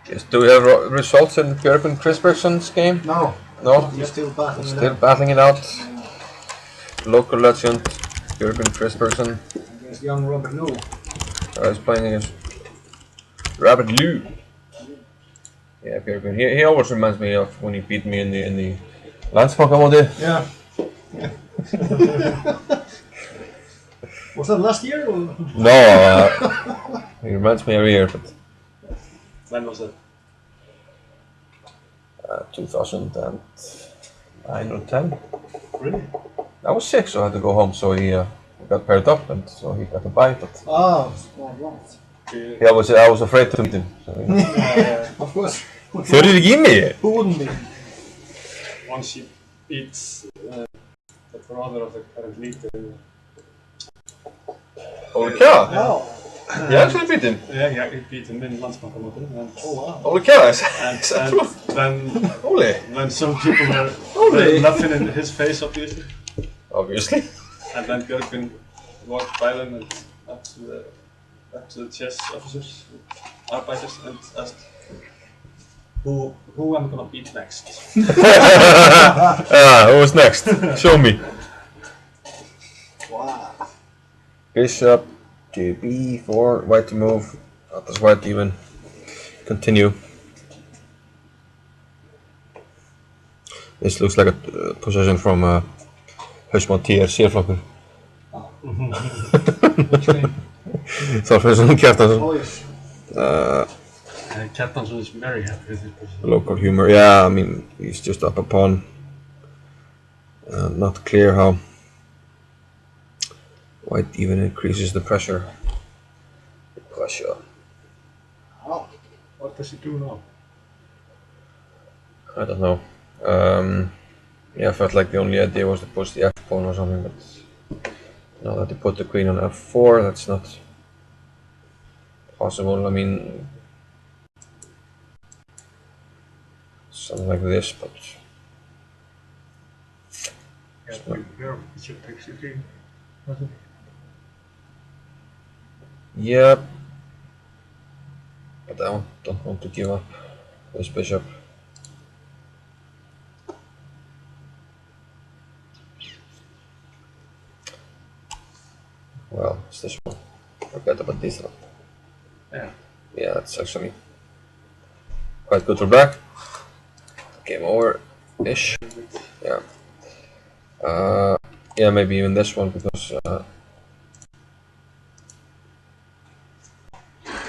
Speaker 3: Yes, do we have results in Björgvin Krisbergsson's game?
Speaker 2: No.
Speaker 3: No?
Speaker 2: He's still battling it
Speaker 3: Still
Speaker 2: out.
Speaker 3: battling it out. Local legend, Björgvin Krisbergsson.
Speaker 2: Against young Robert Lou.
Speaker 3: He's playing against Robert Lou. Yeah, Björgvin. He always reminds me of when he beat me in the Landsbankamóti.
Speaker 2: Yeah. Was that last year? Or?
Speaker 3: No, he reminds me every year, but
Speaker 4: When was it?
Speaker 3: 2009 or 10.
Speaker 4: Really?
Speaker 3: I was sick, so I had to go home. So he got paired up, and so he got a bye. But
Speaker 2: Oh, right.
Speaker 3: yeah, I was afraid to meet him. So,
Speaker 2: Of course.
Speaker 3: Þau eru ekki í mig?
Speaker 2: Who wouldn't be?
Speaker 4: Once he beats the brother of the current leader.
Speaker 3: Óli Kjær?
Speaker 2: Wow.
Speaker 3: You actually beat him?
Speaker 4: Yeah, he beat him in Landsbankamóti.
Speaker 2: Oh wow.
Speaker 3: Óli Kjær?
Speaker 4: And
Speaker 3: Óli?
Speaker 4: then some people were laughing in his face, obviously.
Speaker 3: Obviously.
Speaker 4: And then Björgvin walked by them and up to the chess officers, arbiters, and asked, who am I gonna beat next?
Speaker 3: Who was next? Show me.
Speaker 2: Wow.
Speaker 3: Bishop to b4, white to move. Not as white even. Continue. This looks like a possession from Hausmann TR sérflokkur.
Speaker 2: Which game?
Speaker 3: Þorfinnsson Kjartansson.
Speaker 2: Oh yes.
Speaker 4: Kjartansson is very happy with his position.
Speaker 3: Local humor. Yeah, I mean, he's just up a pawn. Not clear how white even increases the pressure.
Speaker 2: Oh.
Speaker 4: What does he do now?
Speaker 3: I don't know. Yeah, I felt like the only idea was to push the f pawn or something, but now that they put the queen on f4, that's not possible. I mean, something like this, but
Speaker 4: Bishop takes c3.
Speaker 3: yeah. But I don't want to give up this bishop. Well, it's this one. Forget about this one.
Speaker 4: Yeah.
Speaker 3: Yeah, that's actually quite good for black. Game over-ish. Yeah. Yeah, maybe even this one because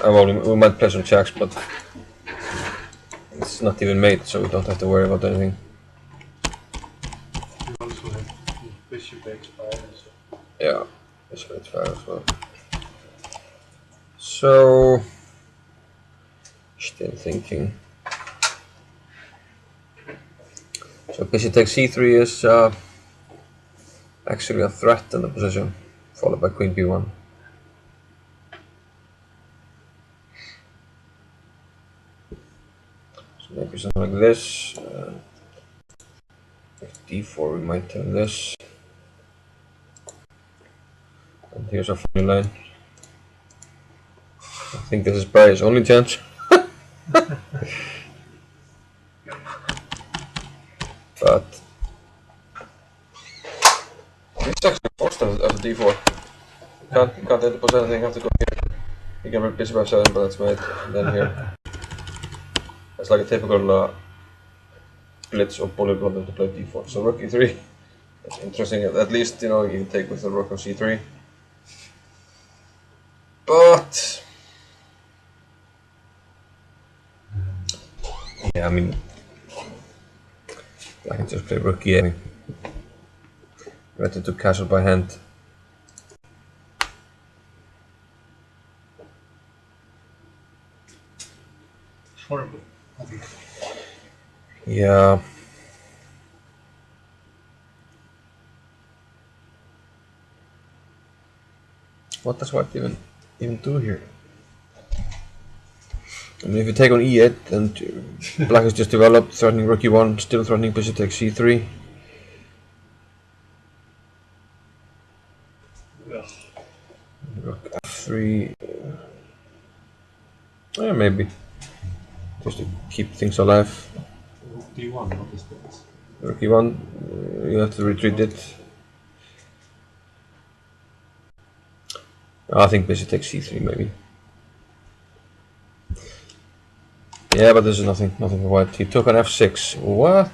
Speaker 3: well, we might play some checks, but it's not even made, so we don't have to worry about anything.
Speaker 4: You also have bishop h5.
Speaker 3: Yeah, bishop h5 as well. So, still thinking. So bishop takes c3 is actually a threat in the position, followed by queen b1. So maybe something like this. With d4 we might turn this. And here's our funny line. I think this is Barry's only chance. But it's actually forced as a d4. Can't interpose anything, have to go here. You can read bishop f7, but that's made. And then here. It's like a typical blitz or polyglot to play d4. So rook e3. That's interesting. At least, you know, you can take with the rook of c3. But yeah, I mean, I can just play rook e8. Ready to castle by hand.
Speaker 2: horrible, I think.
Speaker 3: Yeah. What does white even do here? I mean, if you take on e8 and black is just developed, threatening rook e1, still threatening bishop takes c3.
Speaker 4: Yeah.
Speaker 3: Rook f3. Yeah, maybe. Just to keep things alive.
Speaker 4: Rook d1, what is that?
Speaker 3: Rook e1, you have to retreat it. I think bishop takes c3 maybe. Yeah, but this is nothing for white. He took on f6. What?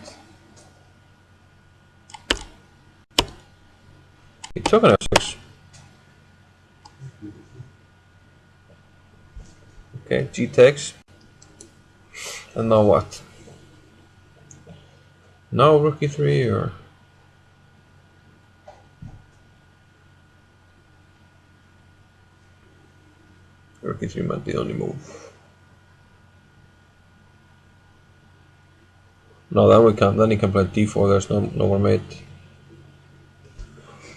Speaker 3: He took on f6. Okay, g takes. And now what? Now rook e3 or? Rook e3 might be the only move. No, then we can't. Then he can play d4. There's no more mate.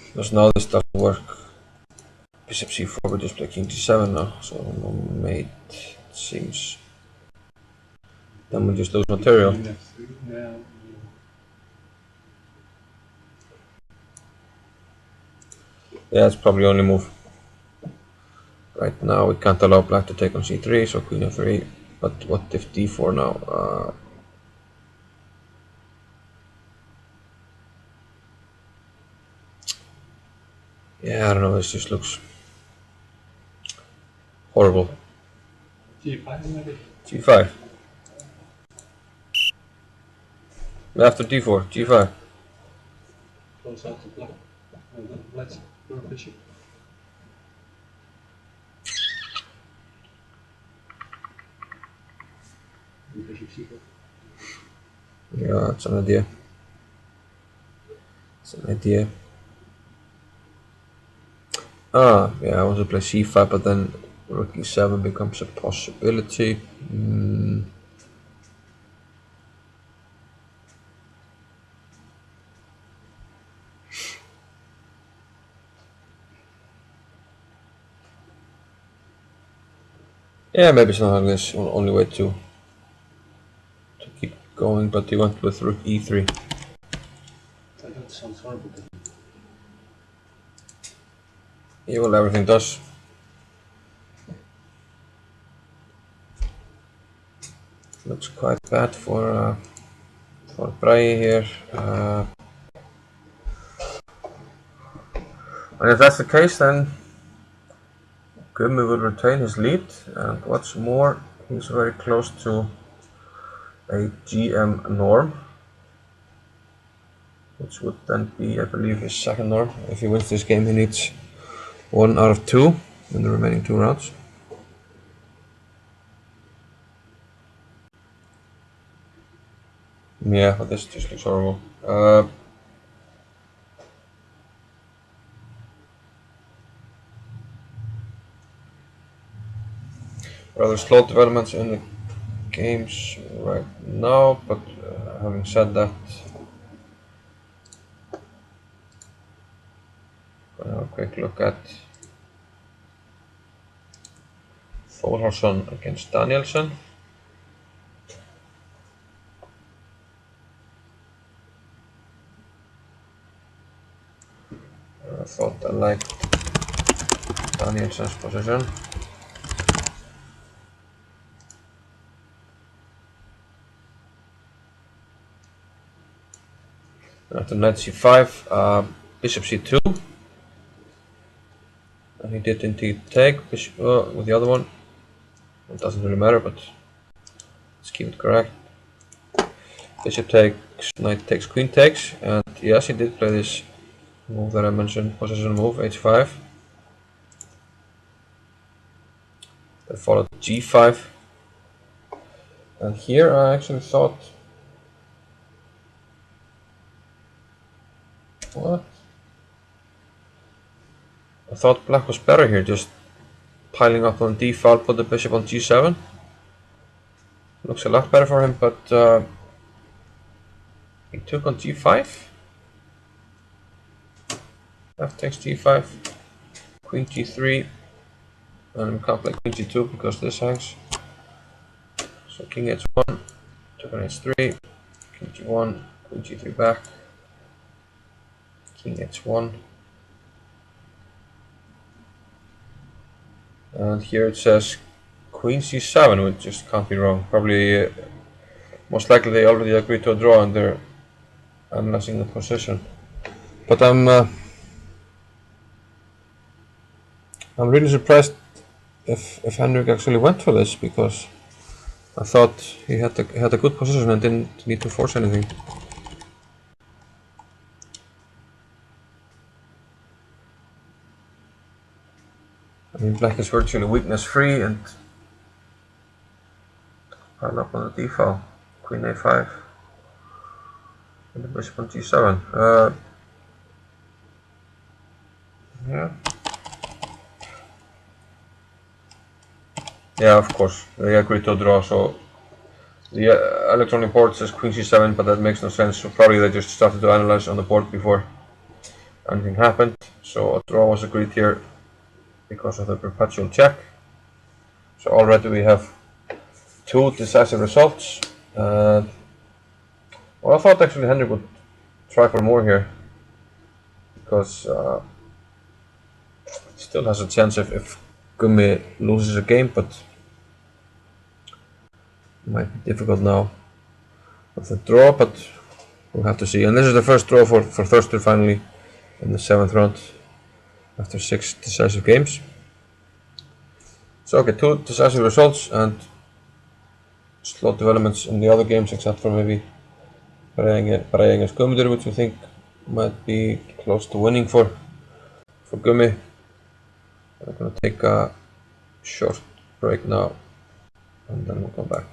Speaker 3: Because now this doesn't work. Bishop c4, we just play king d7 now. So no mate, it seems. Then we just lose material.
Speaker 4: Queen f3, yeah.
Speaker 3: Yeah, it's probably the only move. Right now we can't allow black to take on c3, so queen f3. But what if d4 now? Yeah, I don't know. This just looks horrible.
Speaker 4: g5 maybe?
Speaker 3: g5. After d4, g5.
Speaker 4: Close out to black. And then let's go bishop. And bishop c4.
Speaker 3: Yeah, it's an idea. It's an idea. Yeah, I want to play c5, but then rook e7 becomes a possibility. Yeah, maybe it's not like this. Only way to keep going, but he went with rook e3.
Speaker 4: That sounds horrible.
Speaker 3: Yeah, well, everything does. Looks quite bad for Bragi here. And if that's the case, then Gumi will retain his lead. And what's more, he's very close to a GM norm, which would then be, I believe, his second norm. If he wins this game, he needs 1 out of 2 in the remaining 2 rounds. Yeah, but this just looks horrible. Rather slow developments in the games right now, but having said that, gonna have a quick look at Þórhallsson against Danielsen. I thought I liked Danielsen's position. After knight c5, bishop c2, and he did indeed take bishop with the other one. It doesn't really matter, but let's keep it correct. Bishop takes, knight takes, queen takes, and yes, he did play this move that I mentioned, position move, h5. Then followed g5, and here I actually thought, what? I thought black was better here, just piling up on d5, put the bishop on g7. Looks a lot better for him, but he took on g5. F takes g5, queen g3, and we can't play queen g2 because this hangs. So king h1, took on h3, king g1, queen g3 back, king h1. And here it says queen c7, which just can't be wrong. Probably, most likely they already agreed to a draw and they're analyzing the position. But I'm really surprised if Henrik actually went for this, because I thought he had a good position and didn't need to force anything. I mean, black is virtually weakness free and pile up on the d-file. Queen a5 and the bishop on g7. Yeah, of course, they agreed to a draw, so the electronic board says queen c7, but that makes no sense, so probably they just started to analyze on the board before anything happened. So a draw was agreed here because of the perpetual check. So already we have 2 decisive results. Well, I thought actually Henrik would try for more here, because still has a chance if Gummi loses a game, but it might be difficult now with the draw, but we'll have to see. And this is the first draw for Thurston finally in the 7th round after 6 decisive games. So okay, 2 decisive results and slow developments in the other games, except for maybe Breiðan against Guðmundur, which we think might be close to winning for Gummi. I'm going to take a short break now and then we'll come back.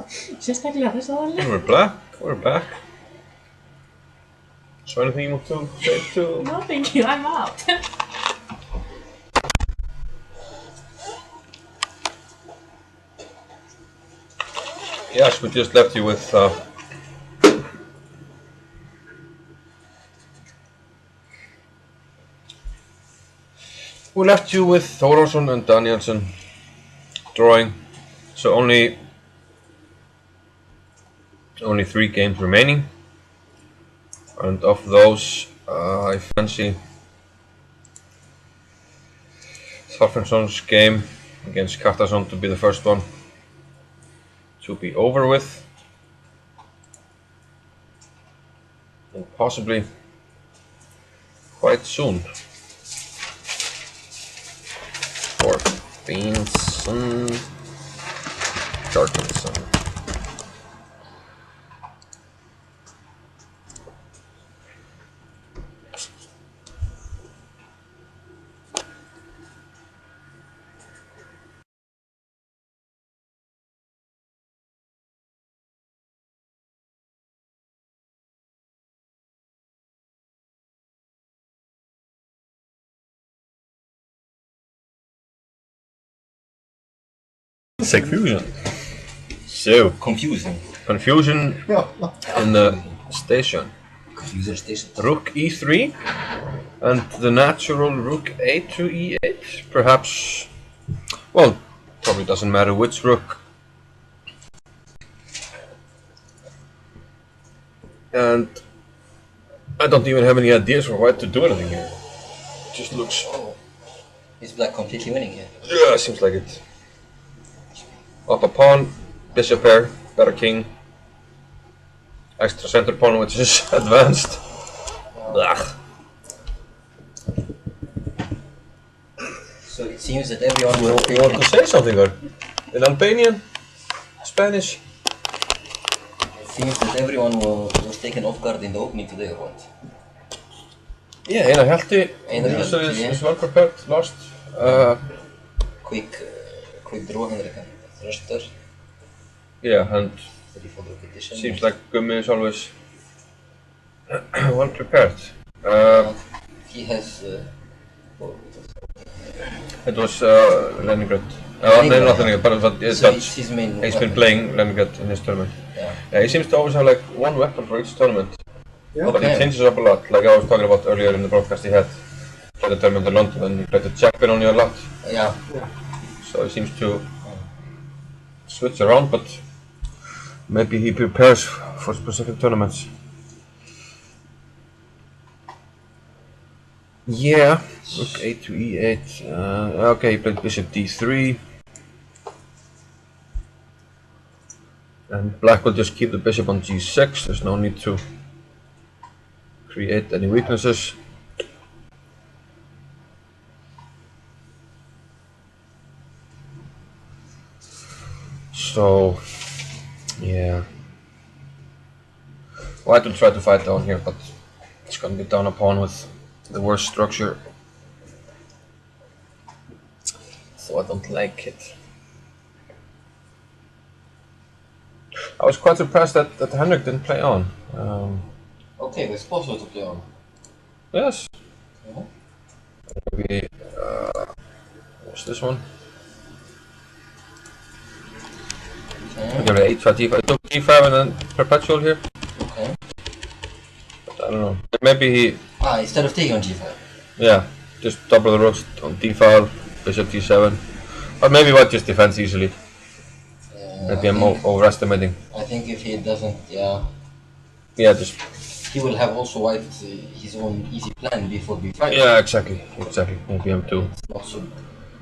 Speaker 5: Sérstaklega þess aðalega.
Speaker 3: We're back. So anything you want to say to?
Speaker 5: No, thank you, I'm out.
Speaker 3: Yes, we just left you with Þórðarsson and Danielsson drawing. So only 3 games remaining, and of those, I fancy Þorfinsson's game against Kjartason to be the first one to be over with, and possibly quite soon. For Beanson, Jorgensen. Sick fusion. So
Speaker 1: Confusing.
Speaker 3: confusion in the station.
Speaker 1: Confusing station.
Speaker 3: Rook e3 and the natural rook a to e8. Perhaps, well, probably doesn't matter which rook. And I don't even have any ideas for white to do anything here. It just looks.
Speaker 1: Oh. Is black completely winning here?
Speaker 3: Yeah, seems like it. Up a pawn, bishop pair, better king. Extra center pawn, which is advanced. Ugh.
Speaker 1: So it seems that everyone
Speaker 3: You
Speaker 1: will
Speaker 3: want to say something or? In Albanian? Spanish?
Speaker 1: It seems that everyone was taken off guard in the opening today, or what?
Speaker 3: Yeah, Einar Hjalti.
Speaker 1: Einar Hjalti, yeah.
Speaker 3: Is well prepared, lost.
Speaker 1: Quick draw, Henrik. Thruster.
Speaker 3: Yeah, and
Speaker 1: 34 edition.
Speaker 3: seems like Gummi is always well prepared.
Speaker 1: He has.
Speaker 3: It was Leningrad. No, not Leningrad, but it's
Speaker 1: So
Speaker 3: Dutch.
Speaker 1: it's his main.
Speaker 3: He's been playing Leningrad in his tournament.
Speaker 1: Yeah.
Speaker 3: Yeah, he seems to always have like one weapon for each tournament.
Speaker 2: Yeah.
Speaker 3: But
Speaker 1: Okay.
Speaker 3: he changes up a lot. Like I was talking about earlier in the broadcast, he had played the tournament in London and he played the Jackpin on you a lot.
Speaker 1: Yeah.
Speaker 3: So he seems to switch around, but maybe he prepares for specific tournaments. Yeah, rook a to e8. Okay, he played bishop d3. And black will just keep the bishop on g6. There's no need to create any weaknesses. So, yeah. White will try to fight down here, but it's gonna get down a pawn with the worst structure. So I don't like it. I was quite surprised that Henrik didn't play on.
Speaker 1: Okay, it's possible to play on.
Speaker 3: Yes.
Speaker 1: Yeah.
Speaker 3: Maybe, what's this one?
Speaker 1: Okay.
Speaker 3: I'm gonna 8-5 d5. I took d5 and then perpetual here.
Speaker 1: Okay.
Speaker 3: But I don't know. Maybe he,
Speaker 1: Instead of taking on g5.
Speaker 3: yeah, just double the rooks on d5, bishop d7. Or maybe white just defends easily. Maybe I'm overestimating.
Speaker 1: I think if he doesn't, yeah,
Speaker 3: Yeah, just,
Speaker 1: he will have also white his own easy plan before b5.
Speaker 3: yeah, exactly. Maybe I'm too.
Speaker 1: It's not so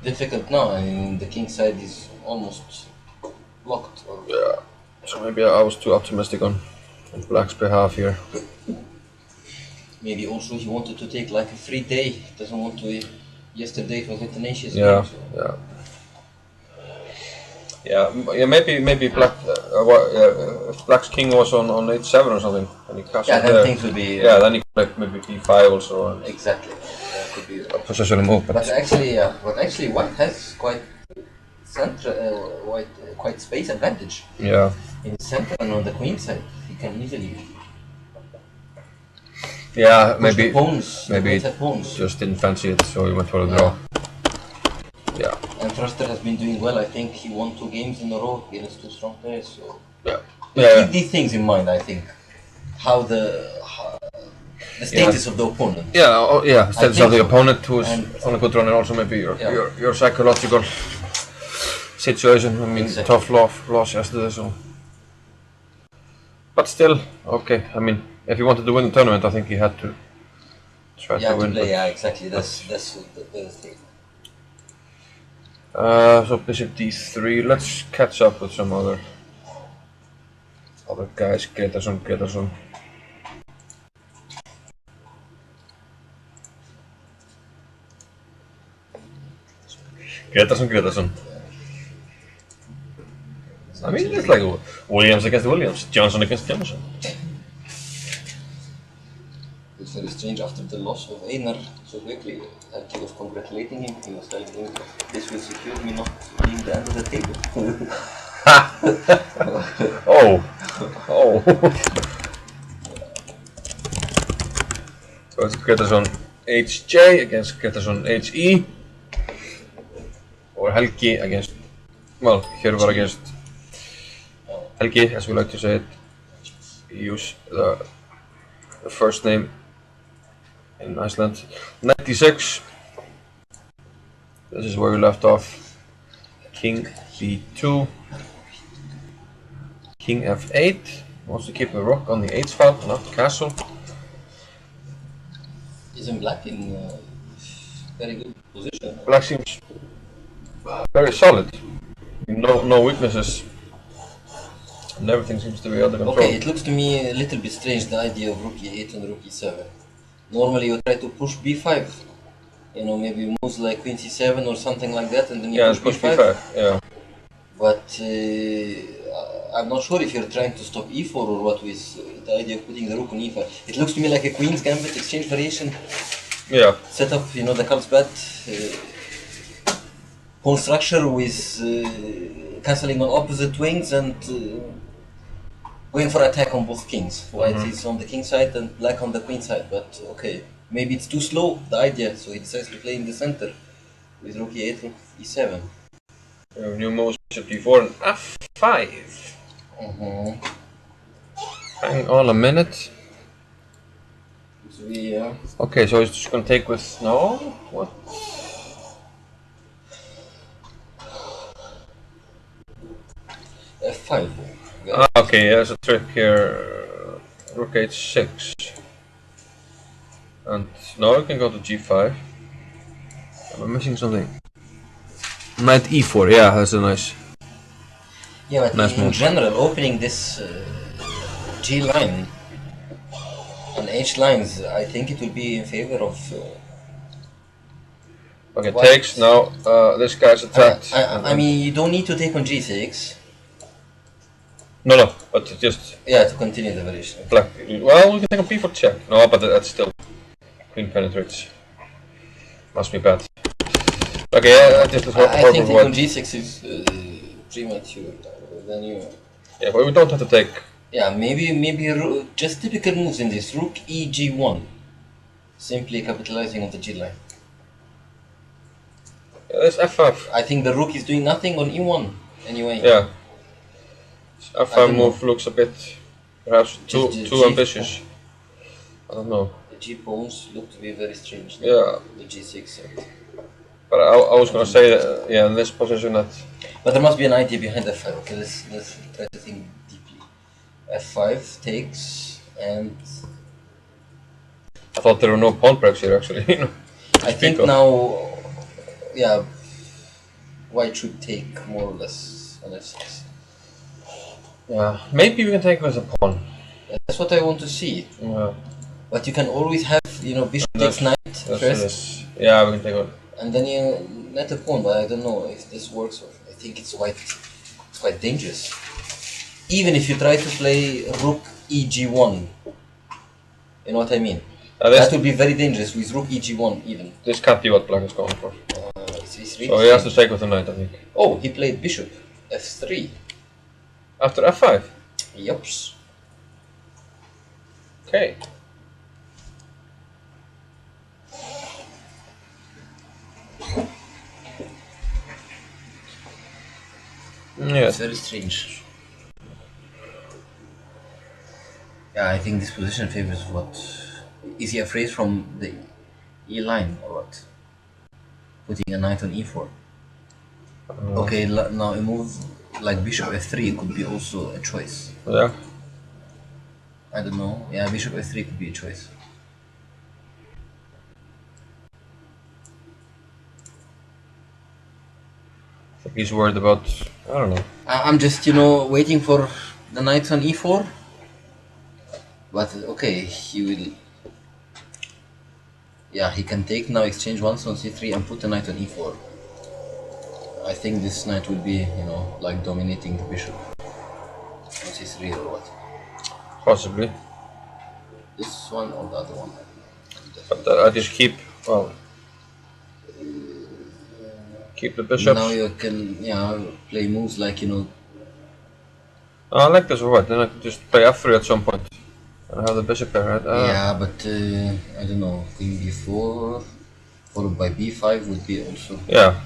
Speaker 1: difficult now. I mean, the king side is almost blocked. Or
Speaker 3: Yeah. So maybe I was too optimistic on black's behalf here.
Speaker 1: maybe also he wanted to take like a free day. He doesn't want to. Yesterday it was a tenacious
Speaker 3: Yeah,
Speaker 1: game. So.
Speaker 3: yeah. Yeah, maybe black. If black's king was on h7 or something, and he castled
Speaker 1: Yeah, then
Speaker 3: there.
Speaker 1: things would be.
Speaker 3: Yeah, then he could like maybe d5 also. And
Speaker 1: Exactly. That could be.
Speaker 3: a positional move,
Speaker 1: But actually, white has quite quite space advantage.
Speaker 3: yeah.
Speaker 6: In center and on the queen side, he can easily
Speaker 3: Yeah,
Speaker 6: push the
Speaker 3: maybe
Speaker 6: pawns, the
Speaker 3: maybe
Speaker 6: queen side pawns.
Speaker 3: just didn't fancy it, so he went for a draw. Yeah.
Speaker 6: And Thruster has been doing well. I think he won 2 games in a row against 2 strong players. So
Speaker 3: Yeah.
Speaker 6: keep these things in mind. I think how the status of the opponent.
Speaker 3: Yeah, yeah. Status of the
Speaker 6: so.
Speaker 3: opponent who's
Speaker 6: And
Speaker 3: on a good run, and also maybe
Speaker 6: Yeah.
Speaker 3: your psychological situation. I mean,
Speaker 6: Exactly.
Speaker 3: tough loss yesterday, so. But still, okay. I mean, if he wanted to win the tournament, I think he had to try
Speaker 6: Yeah,
Speaker 3: to
Speaker 6: to
Speaker 3: win.
Speaker 6: play. Yeah, exactly. That's the thing.
Speaker 3: So bishop d3. Let's catch up with some other guys. Gretarsson. Gretarsson. I mean, it's like Williams against Williams, Johnson against Johnson.
Speaker 6: It's very strange after the loss of Einar so quickly. He was congratulating him. He was telling him, "This will secure me not being the end of the table."
Speaker 3: Oh. So it's Gretarsson HJ against Gretarsson HE. Or Helgi against, well, Hjörvar against Helgi, as we like to say it. We use the first name in Iceland. 96. This is where we left off. King B2. King F8. Wants to keep the rook on the h file, not castle.
Speaker 6: Isn't Black in very good position?
Speaker 3: Black seems very solid. No weaknesses. And everything seems to be under control.
Speaker 6: Okay, it looks to me a little bit strange, the idea of rook e8 and rook e7. Normally you try to push b5. You know, maybe moves like queen c7 or something like that, and then you push b5.
Speaker 3: Yeah.
Speaker 6: But I'm not sure if you're trying to stop e4 or what with the idea of putting the rook on e5. It looks to me like a queen's gambit exchange variation.
Speaker 3: Yeah.
Speaker 6: Setup, you know, the Carlsbad pawn structure with cancelling on opposite wings and going for attack on both kings. White is on the king side and black on the queen side. But okay, maybe it's too slow, the idea, so he decides to play in the center with rook e8, rook e7.
Speaker 3: New moves, bishop d4 and f5. Hang on a minute.
Speaker 6: So we,
Speaker 3: Okay, so he's just gonna take with no? What?
Speaker 6: f5.
Speaker 3: Okay, there's a trick here. Rook h6. And now I can go to g5. Am I missing something? Knight e4, yeah, that's a nice.
Speaker 6: Yeah, but
Speaker 3: Nice
Speaker 6: in
Speaker 3: move.
Speaker 6: general, opening this G line and H lines, I think it will be in favor of.
Speaker 3: Okay,
Speaker 6: White.
Speaker 3: takes now. This guy's attacked.
Speaker 6: I mean, you don't need to take on G6.
Speaker 3: No, but just
Speaker 6: Yeah, to continue the variation.
Speaker 3: black. Well, we can take a b4 check. No, but that's still queen penetrates. Must be bad. Okay, yeah, this is
Speaker 6: I think
Speaker 3: horrible.
Speaker 6: taking on G6 is premature. Then you.
Speaker 3: Yeah, but we don't have to take.
Speaker 6: Yeah, maybe just typical moves in this. Rook E G1. Simply capitalizing on the G line.
Speaker 3: Yeah, there's f5.
Speaker 6: I think the rook is doing nothing on E1 anyway.
Speaker 3: Yeah. This
Speaker 6: I
Speaker 3: f5
Speaker 6: don't
Speaker 3: move looks a bit, perhaps too
Speaker 6: G4.
Speaker 3: ambitious. I don't know.
Speaker 6: The G pawns look to be very strange.
Speaker 3: Yeah.
Speaker 6: The G6.
Speaker 3: But I was gonna say that, yeah, in this position that.
Speaker 6: But there must be an idea behind F5. Okay, let's try to think deeply. F5 takes, and
Speaker 3: I thought there were no pawn breaks here actually.
Speaker 6: I think now, yeah, White should take more or less on F6.
Speaker 3: Yeah, maybe we can take with a pawn.
Speaker 6: Yeah, that's what I want to see.
Speaker 3: Yeah.
Speaker 6: But you can always have, you know, bishop takes knight
Speaker 3: That's
Speaker 6: first,
Speaker 3: this. Yeah, we can take one.
Speaker 6: and then you net a pawn. But I don't know if this works. Or I think it's quite dangerous. Even if you try to play rook EG1, you know what I mean. That would be very dangerous with rook EG1 even.
Speaker 3: This can't be what black is going for.
Speaker 6: It's really
Speaker 3: So he has to take with the knight, I think.
Speaker 6: Oh, he played bishop F3.
Speaker 3: After f5?
Speaker 6: Yups.
Speaker 3: Okay.
Speaker 6: It's
Speaker 3: Yes.
Speaker 6: very strange. Yeah, I think this position favors what? Is he afraid from the E line or what? Putting a knight on e4. Okay, now a move like bishop f3 could be also a choice.
Speaker 3: Yeah.
Speaker 6: I don't know. Yeah, bishop f3 could be a choice.
Speaker 3: I think he's worried about, I don't know.
Speaker 6: I'm just, waiting for the knight on e4. But okay, he will. Yeah, he can take now, exchange once on c3 and put the knight on e4. I think this knight will be, like dominating the bishop on c3 or what.
Speaker 3: Possibly.
Speaker 6: This one or the other one.
Speaker 3: But I just keep, well, keep the bishops.
Speaker 6: Now you can, play moves like,
Speaker 3: Oh, I like this or what? Then I can just play f3 at some point and have the bishop there, right?
Speaker 6: yeah, but I don't know, queen b4 followed by b5 would be also.
Speaker 3: Yeah.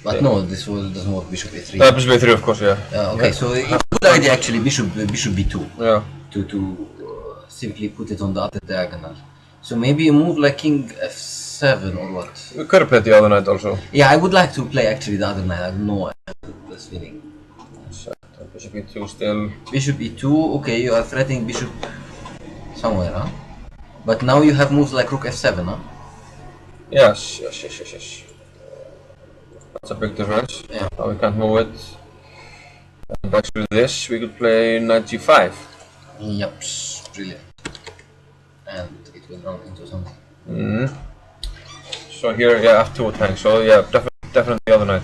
Speaker 6: But no, this doesn't work. Bishop a3.
Speaker 3: Bishop a3, of course, yeah.
Speaker 6: Okay, so it's a good idea actually. Bishop b2.
Speaker 3: Yeah.
Speaker 6: To simply put it on the other diagonal. So maybe a move like king f7 or what?
Speaker 3: We could have played the other knight also.
Speaker 6: Yeah, I would like to play actually the other knight. I don't know. I have this feeling.
Speaker 3: Bishop e2 still.
Speaker 6: Bishop e2. Okay, you are threatening bishop somewhere, huh? But now you have moves like rook f7, huh?
Speaker 3: Yes. That's a big difference.
Speaker 6: Yeah.
Speaker 3: Now we can't move it. And actually this, we could play knight g5.
Speaker 6: Yep, brilliant. And it will run into something.
Speaker 3: So here, yeah, f2 would hang. So yeah, definitely the other knight.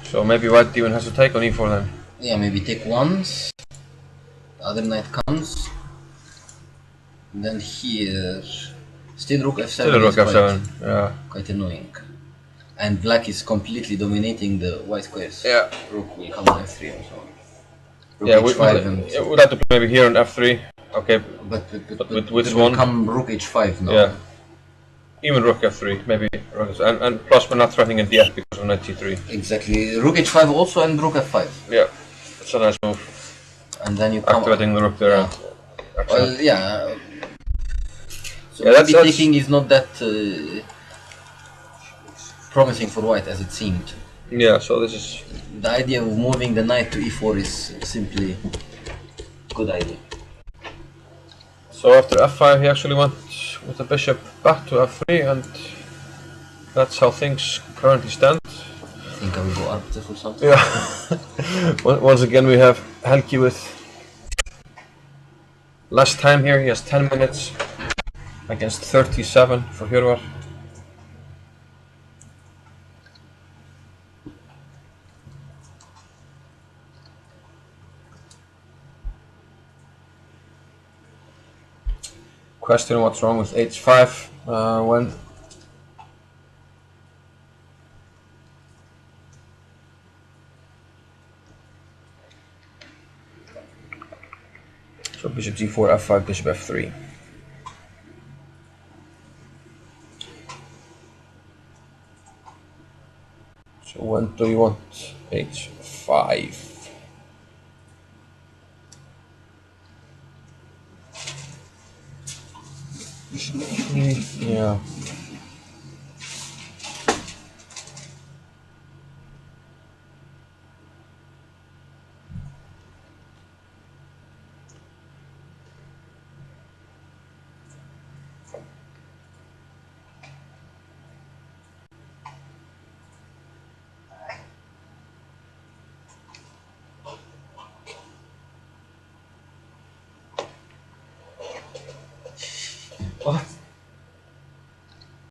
Speaker 3: So maybe white even has to take on e4 then.
Speaker 6: Yeah, maybe take once. The other knight comes. And then here, still rook f7.
Speaker 3: Still rook f7, yeah.
Speaker 6: Quite annoying. And black is completely dominating the white squares.
Speaker 3: Yeah.
Speaker 6: Rook will come on f3 and so on. Rook
Speaker 3: Yeah,
Speaker 6: h5
Speaker 3: we'd have to play maybe here on f3. Okay,
Speaker 6: but
Speaker 3: with which
Speaker 6: it will
Speaker 3: one?
Speaker 6: come rook h5 now.
Speaker 3: Yeah. Even rook f3, maybe. And plus we're not threatening it yet because of knight g3.
Speaker 6: Exactly. Rook h5 also and rook f5.
Speaker 3: Yeah, that's a nice move.
Speaker 6: And then you come
Speaker 3: activating the rook there.
Speaker 6: Yeah. Well, yeah. So
Speaker 3: yeah,
Speaker 6: maybe taking is not that promising for white as it seemed.
Speaker 3: Yeah, so this is...
Speaker 6: The idea of moving the knight to e4 is simply a good idea.
Speaker 3: So after f5 he actually went with the bishop back to f3 and that's how things currently stand.
Speaker 6: I think I will go arbiter or something.
Speaker 3: Yeah. Once again we have Helgi with less time here. He has 10 minutes against 37 for Hjörvar. Question what's wrong with h5 when so bishop g4, f5, bishop f3. So when do you want h5? Yeah.
Speaker 6: What?